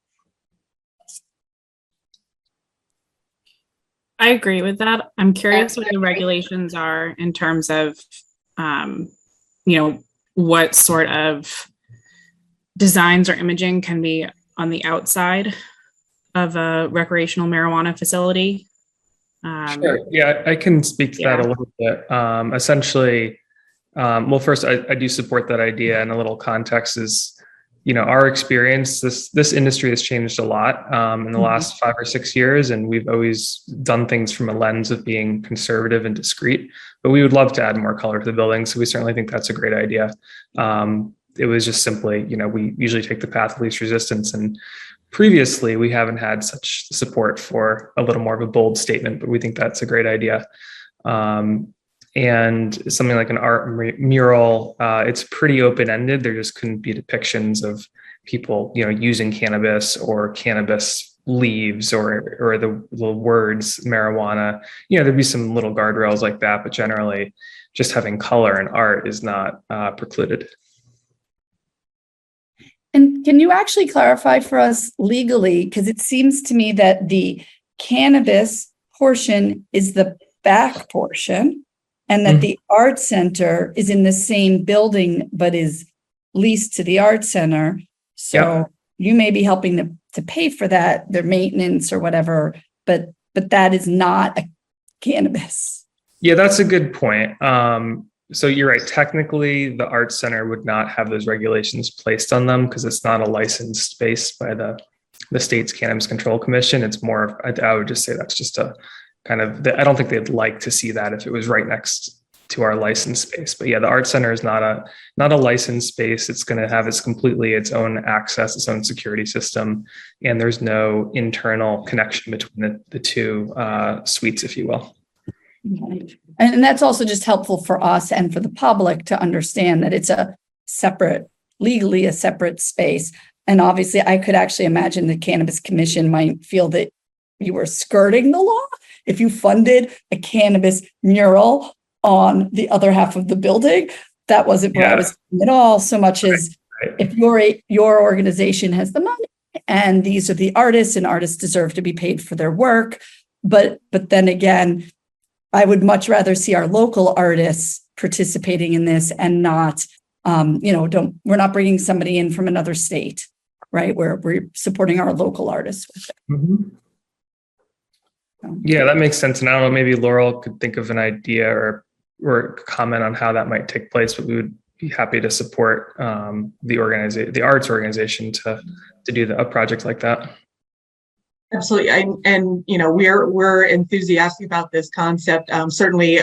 I agree with that. I'm curious what the regulations are in terms of, what sort of designs or imaging can be on the outside of a recreational marijuana facility. Sure. Yeah, I can speak to that a little bit. Essentially, well, first, I do support that idea, and a little context is, our experience, this industry has changed a lot in the last 5 or 6 years, and we've always done things from a lens of being conservative and discreet, but we would love to add more color to the building. So we certainly think that's a great idea. It was just simply, we usually take the path of least resistance, and previously we haven't had such support for a little more of a bold statement, but we think that's a great idea. And something like an art mural, it's pretty open-ended. There just couldn't be depictions of people, using cannabis or cannabis leaves or the words marijuana. There'd be some little guardrails like that, but generally just having color and art is not precluded. And can you actually clarify for us legally, because it seems to me that the cannabis portion is the back portion, and that the art center is in the same building, but is leased to the art center. So you may be helping to pay for that, their maintenance or whatever, but that is not a cannabis. Yeah, that's a good point. So you're right. Technically, the art center would not have those regulations placed on them because it's not a licensed space by the state's Cannabis Control Commission. It's more, I would just say that's just a kind of, I don't think they'd like to see that if it was right next to our licensed space. But yeah, the art center is not a licensed space. It's going to have its own access, its own security system, and there's no internal connection between the two suites, if you will. Okay. And that's also just helpful for us and for the public to understand that it's legally a separate space. And obviously I could actually imagine the Cannabis Commission might feel that you were skirting the law if you funded a cannabis mural on the other half of the building. That wasn't where I was at all, so much as if your organization has the money and these are the artists and artists deserve to be paid for their work. But then again, I would much rather see our local artists participating in this and not, we're not bringing somebody in from another state, right? We're supporting our local artists with it. Mm-hmm. Yeah, that makes sense. And I don't know, maybe Laurel could think of an idea or comment on how that might take place, but we would be happy to support the arts organization to do a project like that. Absolutely. And we're enthusiastic about this concept. Certainly,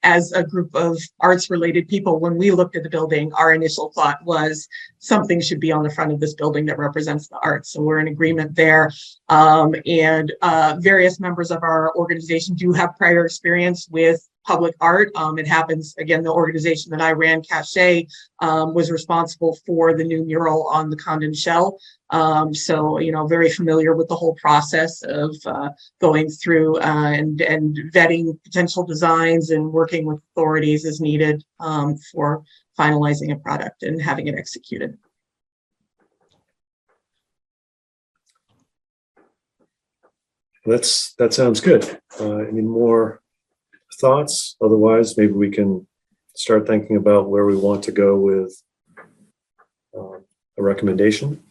as a group of arts related people, when we looked at the building, our initial thought was something should be on the front of this building that represents the arts. So we're in agreement there. And various members of our organization do have prior experience with public art. It happens, again, the organization that I ran, Cache, was responsible for the new mural on the Condon Shell. So, very familiar with the whole process of going through and vetting potential designs and working with authorities as needed for finalizing a product and having it executed. That sounds good. Any more thoughts? Otherwise, maybe we can start thinking about where we want to go with a recommendation.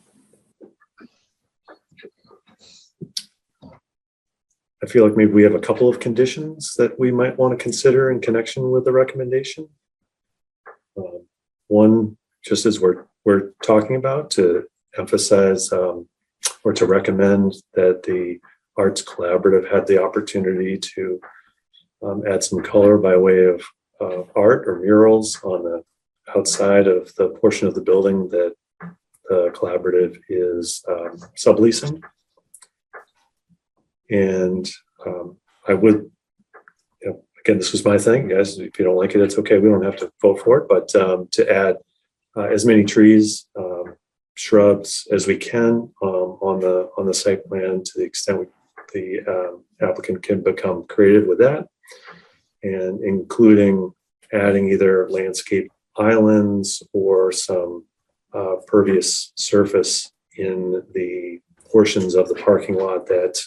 I feel like maybe we have a couple of conditions that we might want to consider in connection with the recommendation. One, just as we're talking about, to emphasize or to recommend that the Arts Collaborative had the opportunity to add some color by way of art or murals on the outside of the portion of the building that the collaborative is subleasing. And I would, again, this was my thing, guys. If you don't like it, it's okay. We don't have to vote for it, but to add as many trees, shrubs as we can on the site plan, to the extent the applicant can become creative with that, and including adding either landscape islands or some pervious surface in the portions of the parking lot that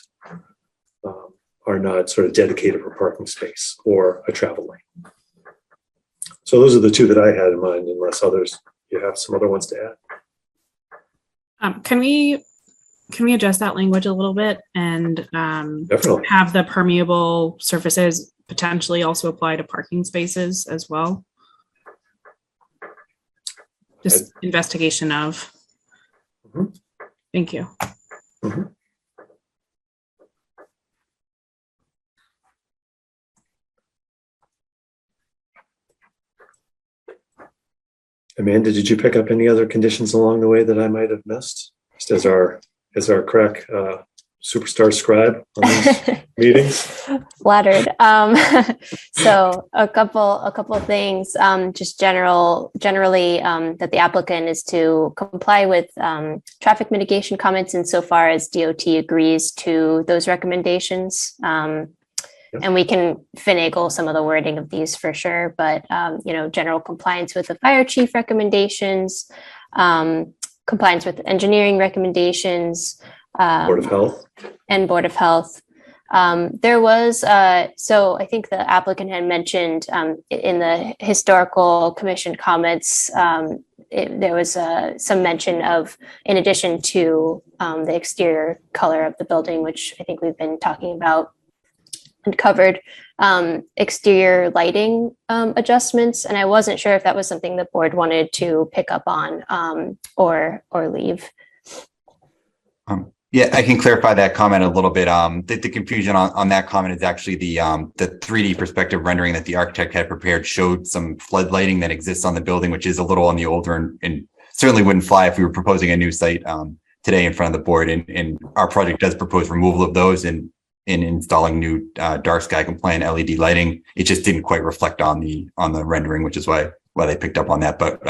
are not sort of dedicated for parking space or a travel lane. So those are the two that I had in mind, unless you have some other ones to add. Can we adjust that language a little bit and Definitely have the permeable surfaces potentially also apply to parking spaces as well? Just investigation of. Mm-hmm. Thank you. Mm-hmm. Amanda, did you pick up any other conditions along the way that I might have missed? Just as our crack superstar scribe on these meetings. Flattered. So a couple of things. Just generally that the applicant is to comply with traffic mitigation comments insofar as DOT agrees to those recommendations. And we can finagle some of the wording of these for sure, but general compliance with the fire chief recommendations, compliance with engineering recommendations, Board of Health. And Board of Health. There was, so I think the applicant had mentioned in the historical commission comments, there was some mention of, in addition to the exterior color of the building, which I think we've been talking about and covered, exterior lighting adjustments. And I wasn't sure if that was something the board wanted to pick up on or leave. Yeah, I can clarify that comment a little bit. The confusion on that comment is actually the 3D perspective rendering that the architect had prepared showed some flood lighting that exists on the building, which is a little on the older and certainly wouldn't fly if we were proposing a new site today in front of the board. And our project does propose removal of those and installing new dark sky compliant LED lighting. It just didn't quite reflect on the rendering, which is why they picked up on that. But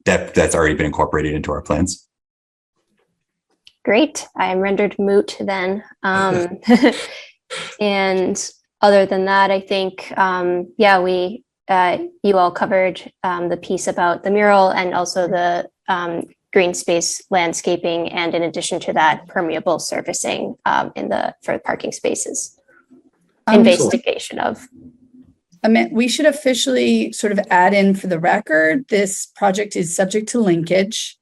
that's already been incorporated into our plans. Great. I am rendered moot then. And other than that, I think, you all covered the piece about the mural and also the green space landscaping, and in addition to that, permeable surfacing for parking spaces. Investigation of. I mean, we should officially sort of add in for the record, this project is subject to linkage.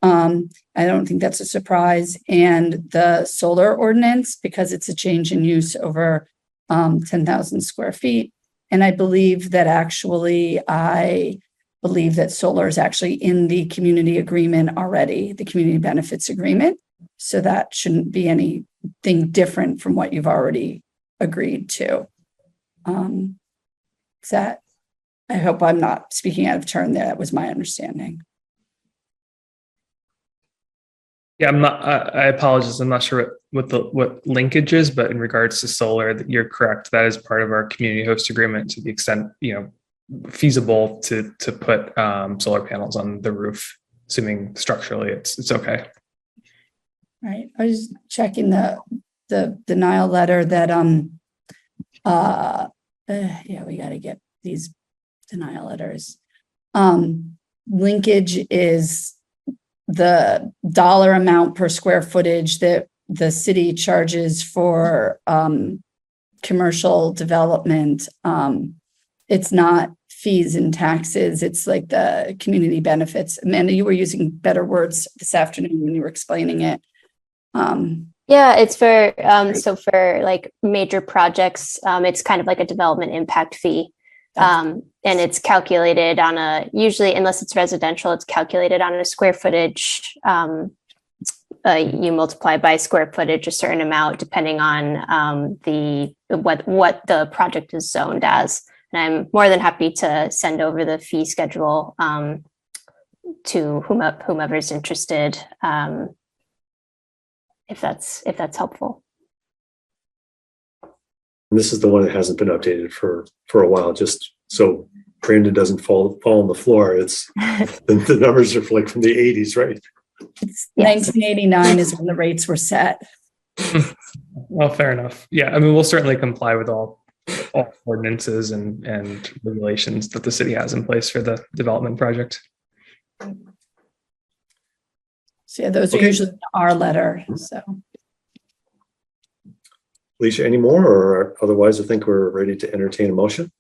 I don't think that's a surprise. And the solar ordinance, because it's a change in use over 10,000 square feet. And I believe that solar is actually in the community agreement already, the community benefits agreement. So that shouldn't be anything different from what you've already agreed to. I hope I'm not speaking out of turn there. That was my understanding. Yeah, I apologize. I'm not sure what linkage is, but in regards to solar, you're correct. That is part of our community host agreement to the extent, feasible to put solar panels on the roof, assuming structurally it's okay. Right. I was checking the denial letter that we got to get these denial letters. Linkage is the dollar amount per square footage that the city charges for commercial development. It's not fees and taxes. It's like the community benefits. Amanda, you were using better words this afternoon when you were explaining it. Yeah, it's for for like major projects, it's kind of like a development impact fee. And it's calculated on usually, unless it's residential, it's calculated on a square footage. You multiply by square footage a certain amount depending on what the project is zoned as. And I'm more than happy to send over the fee schedule to whomever's interested, if that's helpful. And this is the one that hasn't been updated for a while, just so Brandon doesn't fall on the floor. It's the numbers are from the 80s, right? It's 1989 is when the rates were set. Well, fair enough. Yeah, I mean, we'll certainly comply with all ordinances and regulations that the city has in place for the development project. So yeah, those are usually our letter. So. Alicia, any more, or otherwise I think we're ready to entertain a motion?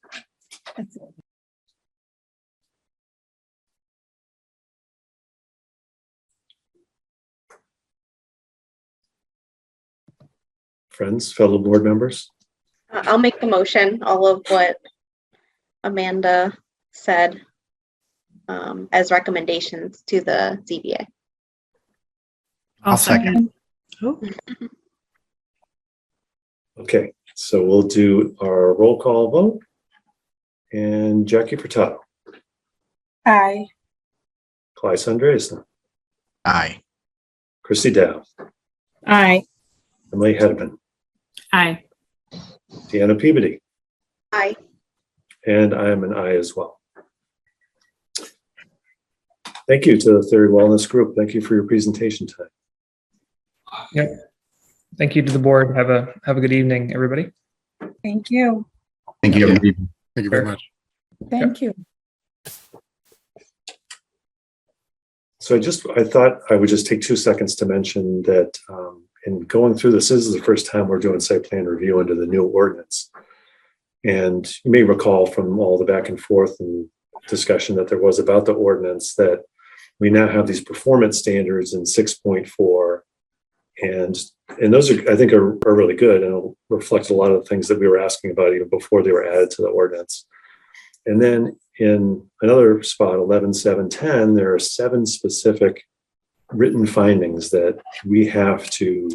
Friends, fellow board members? I'll make the motion, all of what Amanda said as recommendations to the ZBA. I'll second. Okay, so we'll do our roll call vote. And Jackie Furtado. Aye. Claes Andreasen. Aye. Christy Dow. Aye. Emily Hedman. Aye. Deanna Peabody. Aye. And I am an aye as well. Thank you to the Theory Wellness Group. Thank you for your presentation today. Yep. Thank you to the board. Have a good evening, everybody. Thank you. Thank you. Thank you very much. Thank you. So I thought I would just take 2 seconds to mention that in going through this is the first time we're doing site plan review under the new ordinance. And you may recall from all the back and forth and discussion that there was about the ordinance that we now have these performance standards in 6.4. And those are, I think, are really good and it'll reflect a lot of the things that we were asking about even before they were added to the ordinance. And then in another spot, 11.7.10, there are 7 specific written findings that we have to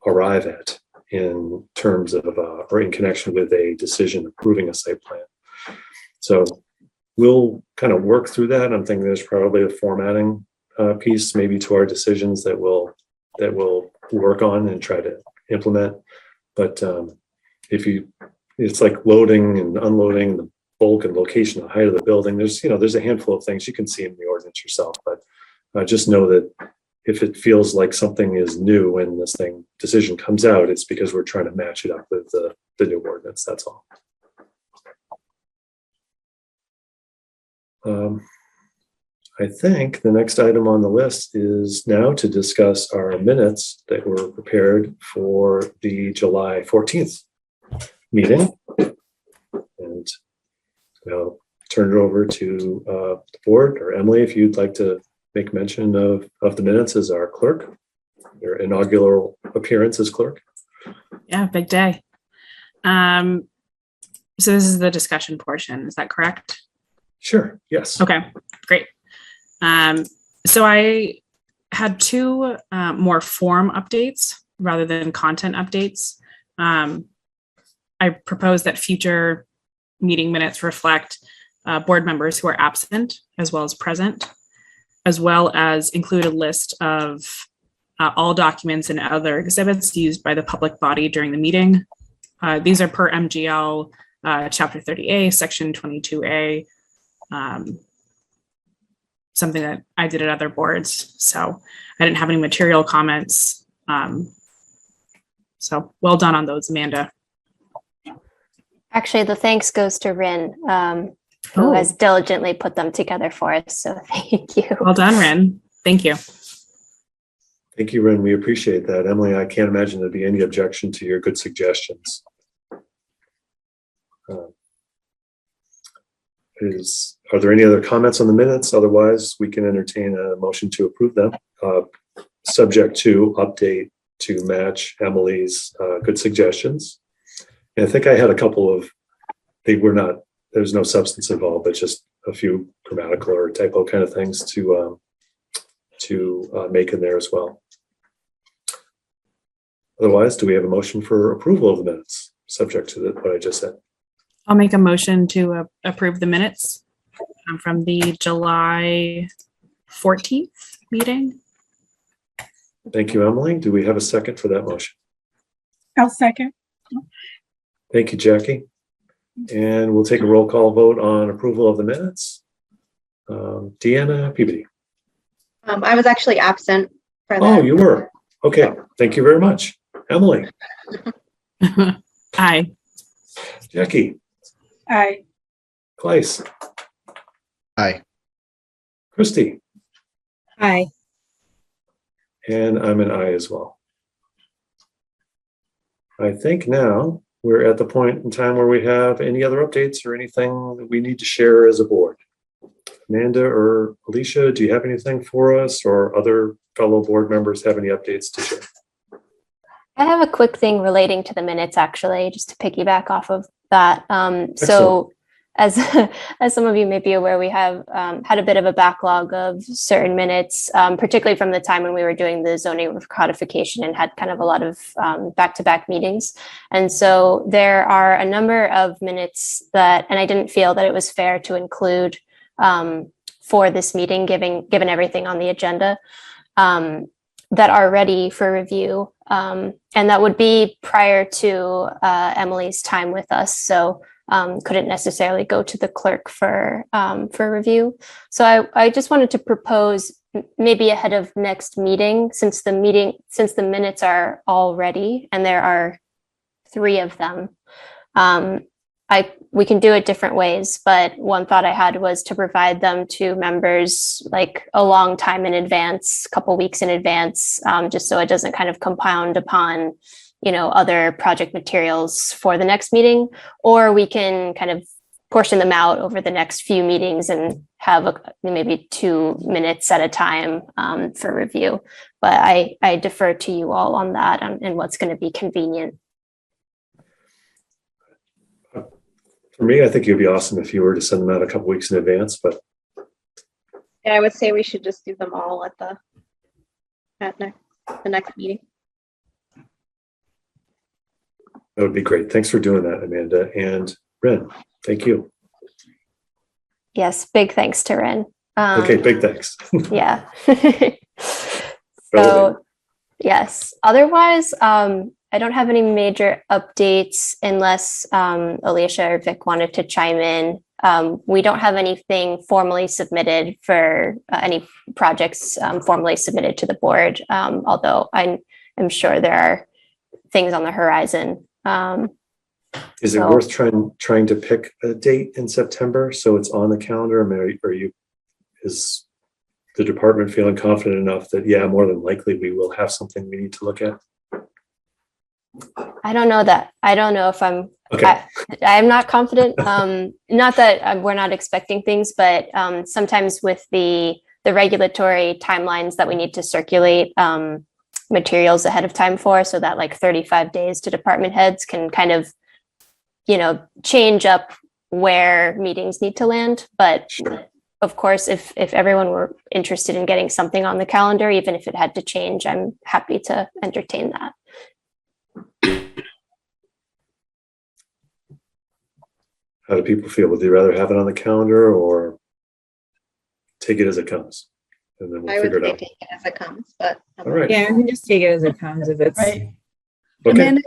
arrive at in terms of, or in connection with a decision approving a site plan. So we'll kind of work through that. I'm thinking there's probably a formatting piece maybe to our decisions that we'll work on and try to implement. But it's like loading and unloading, the bulk and location, the height of the building. There's a handful of things you can see in the ordinance yourself, but just know that if it feels like something is new when this decision comes out, it's because we're trying to match it up with the new ordinance. That's all. I think the next item on the list is now to discuss our minutes that were prepared for the July 14th meeting. And I'll turn it over to the board, or Emily, if you'd like to make mention of the minutes as our clerk, your inaugural appearance as clerk. Yeah, big day. So this is the discussion portion, is that correct? Sure, yes. Okay, great. So I had two more form updates rather than content updates. I propose that future meeting minutes reflect board members who are absent as well as include a list of all documents and other exhibits used by the public body during the meeting. These are per MGL Chapter 30A, Section 22A, something that I did at other boards. So I didn't have any material comments. So well done on those, Amanda. Actually, the thanks goes to Rin, who has diligently put them together for us. So thank you. Well done, Rin. Thank you. Thank you, Ren. We appreciate that. Emily, I can't imagine there'd be any objection to your good suggestions. Are there any other comments on the minutes? Otherwise, we can entertain a motion to approve them, subject to update to match Emily's good suggestions. And I think I had a couple of, there's no substance involved, but just a few grammatical or typo kind of things to make in there as well. Otherwise, do we have a motion for approval of the minutes, subject to what I just said? I'll make a motion to approve the minutes from the July 14th meeting. Thank you, Emily. Do we have a second for that motion? I'll second. Thank you, Jackie. And we'll take a roll call vote on approval of the minutes. Deanna Peabody. I was actually absent for that. Oh, you were. Okay. Thank you very much. Emily. Aye. Jackie. Aye. Claes. Aye. Christy. Aye. And I'm an aye as well. I think now we're at the point in time where we have any other updates or anything that we need to share as a board. Amanda or Alicia, do you have anything for us, or other fellow board members have any updates to share? I have a quick thing relating to the minutes, actually, just to piggyback off of that. So as some of you may be aware, we have had a bit of a backlog of certain minutes, particularly from the time when we were doing the zoning codification and had kind of a lot of back-to-back meetings. And so there are a number of minutes that, and I didn't feel that it was fair to include for this meeting, given everything on the agenda, that are ready for review. And that would be prior to Emily's time with us. So couldn't necessarily go to the clerk for review. So I just wanted to propose, maybe ahead of next meeting, since the minutes are all ready and there are 3 of them. We can do it different ways, but one thought I had was to provide them to members like a long time in advance, a couple weeks in advance, just so it doesn't kind of compound upon, other project materials for the next meeting. Or we can kind of portion them out over the next few meetings and have maybe 2 minutes at a time for review. But I defer to you all on that and what's going to be convenient. For me, I think it'd be awesome if you were to send them out a couple weeks in advance, but Yeah, I would say we should just do them all at the next meeting. that would be great. Thanks for doing that, Amanda. And Ren, thank you. Yes, big thanks to Ren. Okay, big thanks. Yeah. So, yes. Otherwise, I don't have any major updates unless Alicia or Vic wanted to chime in. We don't have anything formally submitted for any projects formally submitted to the board, although I'm sure there are things on the horizon. Is it worth trying to pick a date in September so it's on the calendar? I mean, the department feeling confident enough that, yeah, more than likely we will have something we need to look at? I don't know that. I don't know if I'm, Okay. I'm not confident. Not that we're not expecting things, but sometimes with the regulatory timelines that we need to circulate materials ahead of time for, so that like 35 days to department heads can kind of, change up where meetings need to land. But of course, if everyone were interested in getting something on the calendar, even if it had to change, I'm happy to entertain that. How do people feel? Would they rather have it on the calendar or take it as it comes? And then we'll I would figure it say out. take it as it comes, but. All right. Yeah, I can just take it as it comes if it's. Right. Okay. Amanda,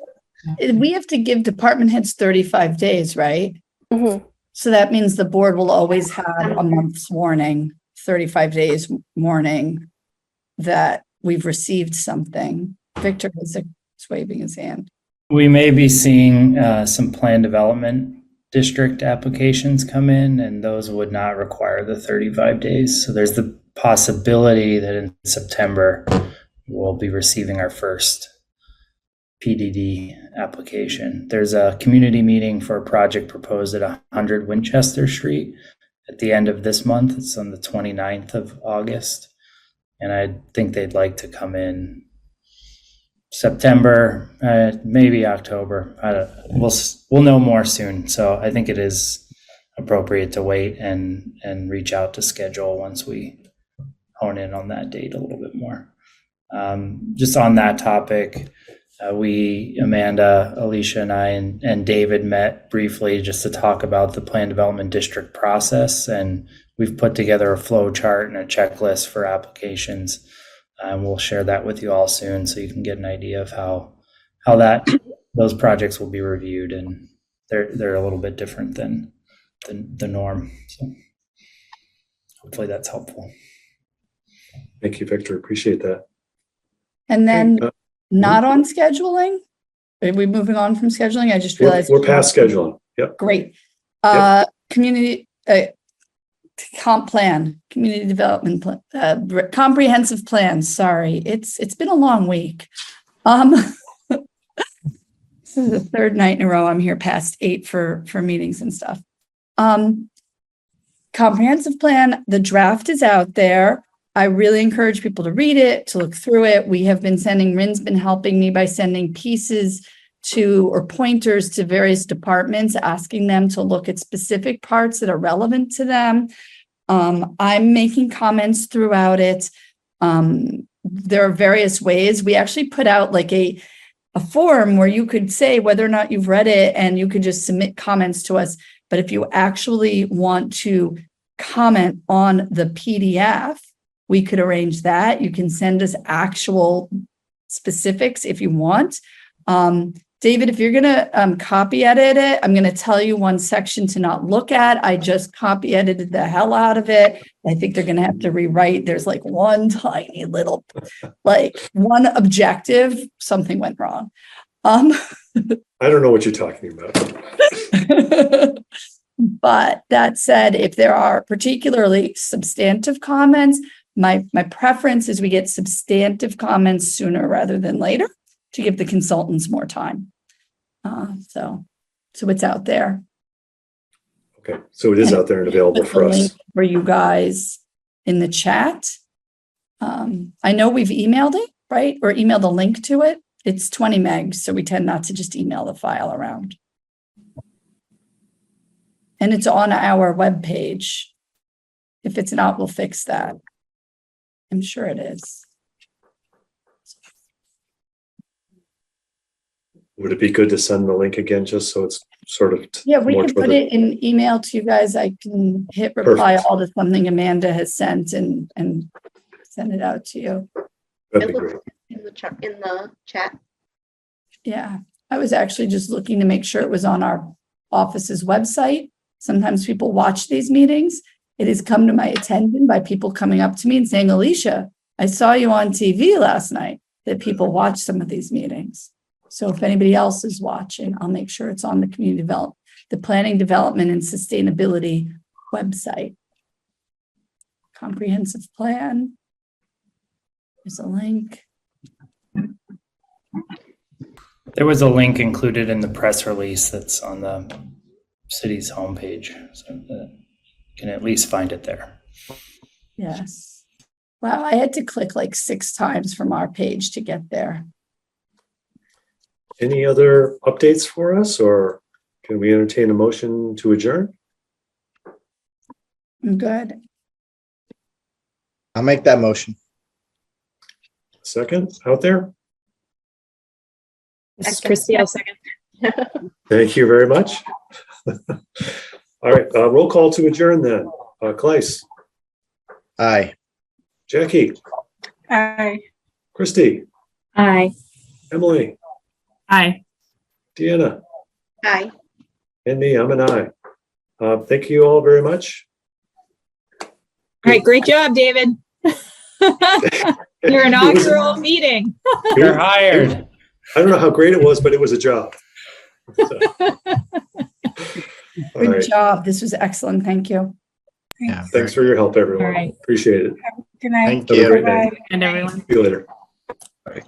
we have to give department heads 35 days, right? Mhm. So that means the board will always have a month's warning, 35 days warning that we've received something. Victor is waving his hand. We may be seeing some plan development district applications come in, and those would not require the 35 days. So there's the possibility that in September we'll be receiving our first PDD application. There's a community meeting for a project proposed at 100 Winchester Street at the end of this month. It's on the 29th of August. And I think they'd like to come in September, maybe October. We'll know more soon. So I think it is appropriate to wait and reach out to schedule once we hone in on that date a little bit more. Just on that topic, Amanda, Alicia, and I and David met briefly just to talk about the plan development district process, and we've put together a flow chart and a checklist for applications. And we'll share that with you all soon, so you can get an idea of how those projects will be reviewed, and they're a little bit different than the norm. So hopefully that's helpful. Thank you, Victor. Appreciate that. And then not on scheduling? Are we moving on from scheduling? I just realized. We're past scheduling. Yep. Great. Yep. Community comp plan, community development plan, comprehensive plan. Sorry, it's been a long week. This is the third night in a row I'm here past 8 for meetings and stuff. Comprehensive plan, the draft is out there. I really encourage people to read it, to look through it. We have been Rin's been helping me by sending pieces or pointers to various departments, asking them to look at specific parts that are relevant to them. I'm making comments throughout it. There are various ways. We actually put out like a form where you could say whether or not you've read it, and you could just submit comments to us. But if you actually want to comment on the PDF, we could arrange that. You can send us actual specifics if you want. David, if you're going to copy edit it, I'm going to tell you one section to not look at. I just copy edited the hell out of it. I think they're going to have to rewrite. There's like one tiny little, like one objective, something went wrong. I don't know what you're talking about. But that said, if there are particularly substantive comments, my preference is we get substantive comments sooner rather than later to give the consultants more time. So it's out there. Okay, so it is out there and available for us. For you guys in the chat. I know we've emailed it, right? Or emailed a link to it. It's 20 megs, so we tend not to just email the file around. And it's on our webpage. If it's not, we'll fix that. I'm sure it is. Would it be good to send the link again, just so it's sort of Yeah, we more can toward put it in email to you guys. I can hit reply all to something Amanda has sent and send it out to you. That'd be great. In the chat. Yeah, I was actually just looking to make sure it was on our office's website. Sometimes people watch these meetings. It has come to my attention by people coming up to me and saying, Alicia, I saw you on TV last night, that people watch some of these meetings. So if anybody else is watching, I'll make sure it's on the community development, the planning, development, and sustainability website. comprehensive plan. There's a link. There was a link included in the press release that's on the city's homepage, so you can at least find it there. Yes. Wow, I had to click like 6 times from our page to get there. Any other updates for us, or can we entertain a motion to adjourn? I'm good. I'll make that motion. Second, out there? This is Christie, I'll second. Thank you very much. All right, roll call to adjourn then. Claes, Aye. Jackie, Aye. Christy, Aye. Emily, Aye. Deanna, Aye. and me, I'm an aye. Thank you all very much. All right, great job, David. Your inaugural meeting. You're hired. I don't know how great it was, but it was a job. So. All Good right. job. This was excellent. Thank you. Yeah. Thanks for your help, everyone. All right. Appreciate it. Good night. Thank Have a you. great day. Bye. And everyone. See you later. Bye.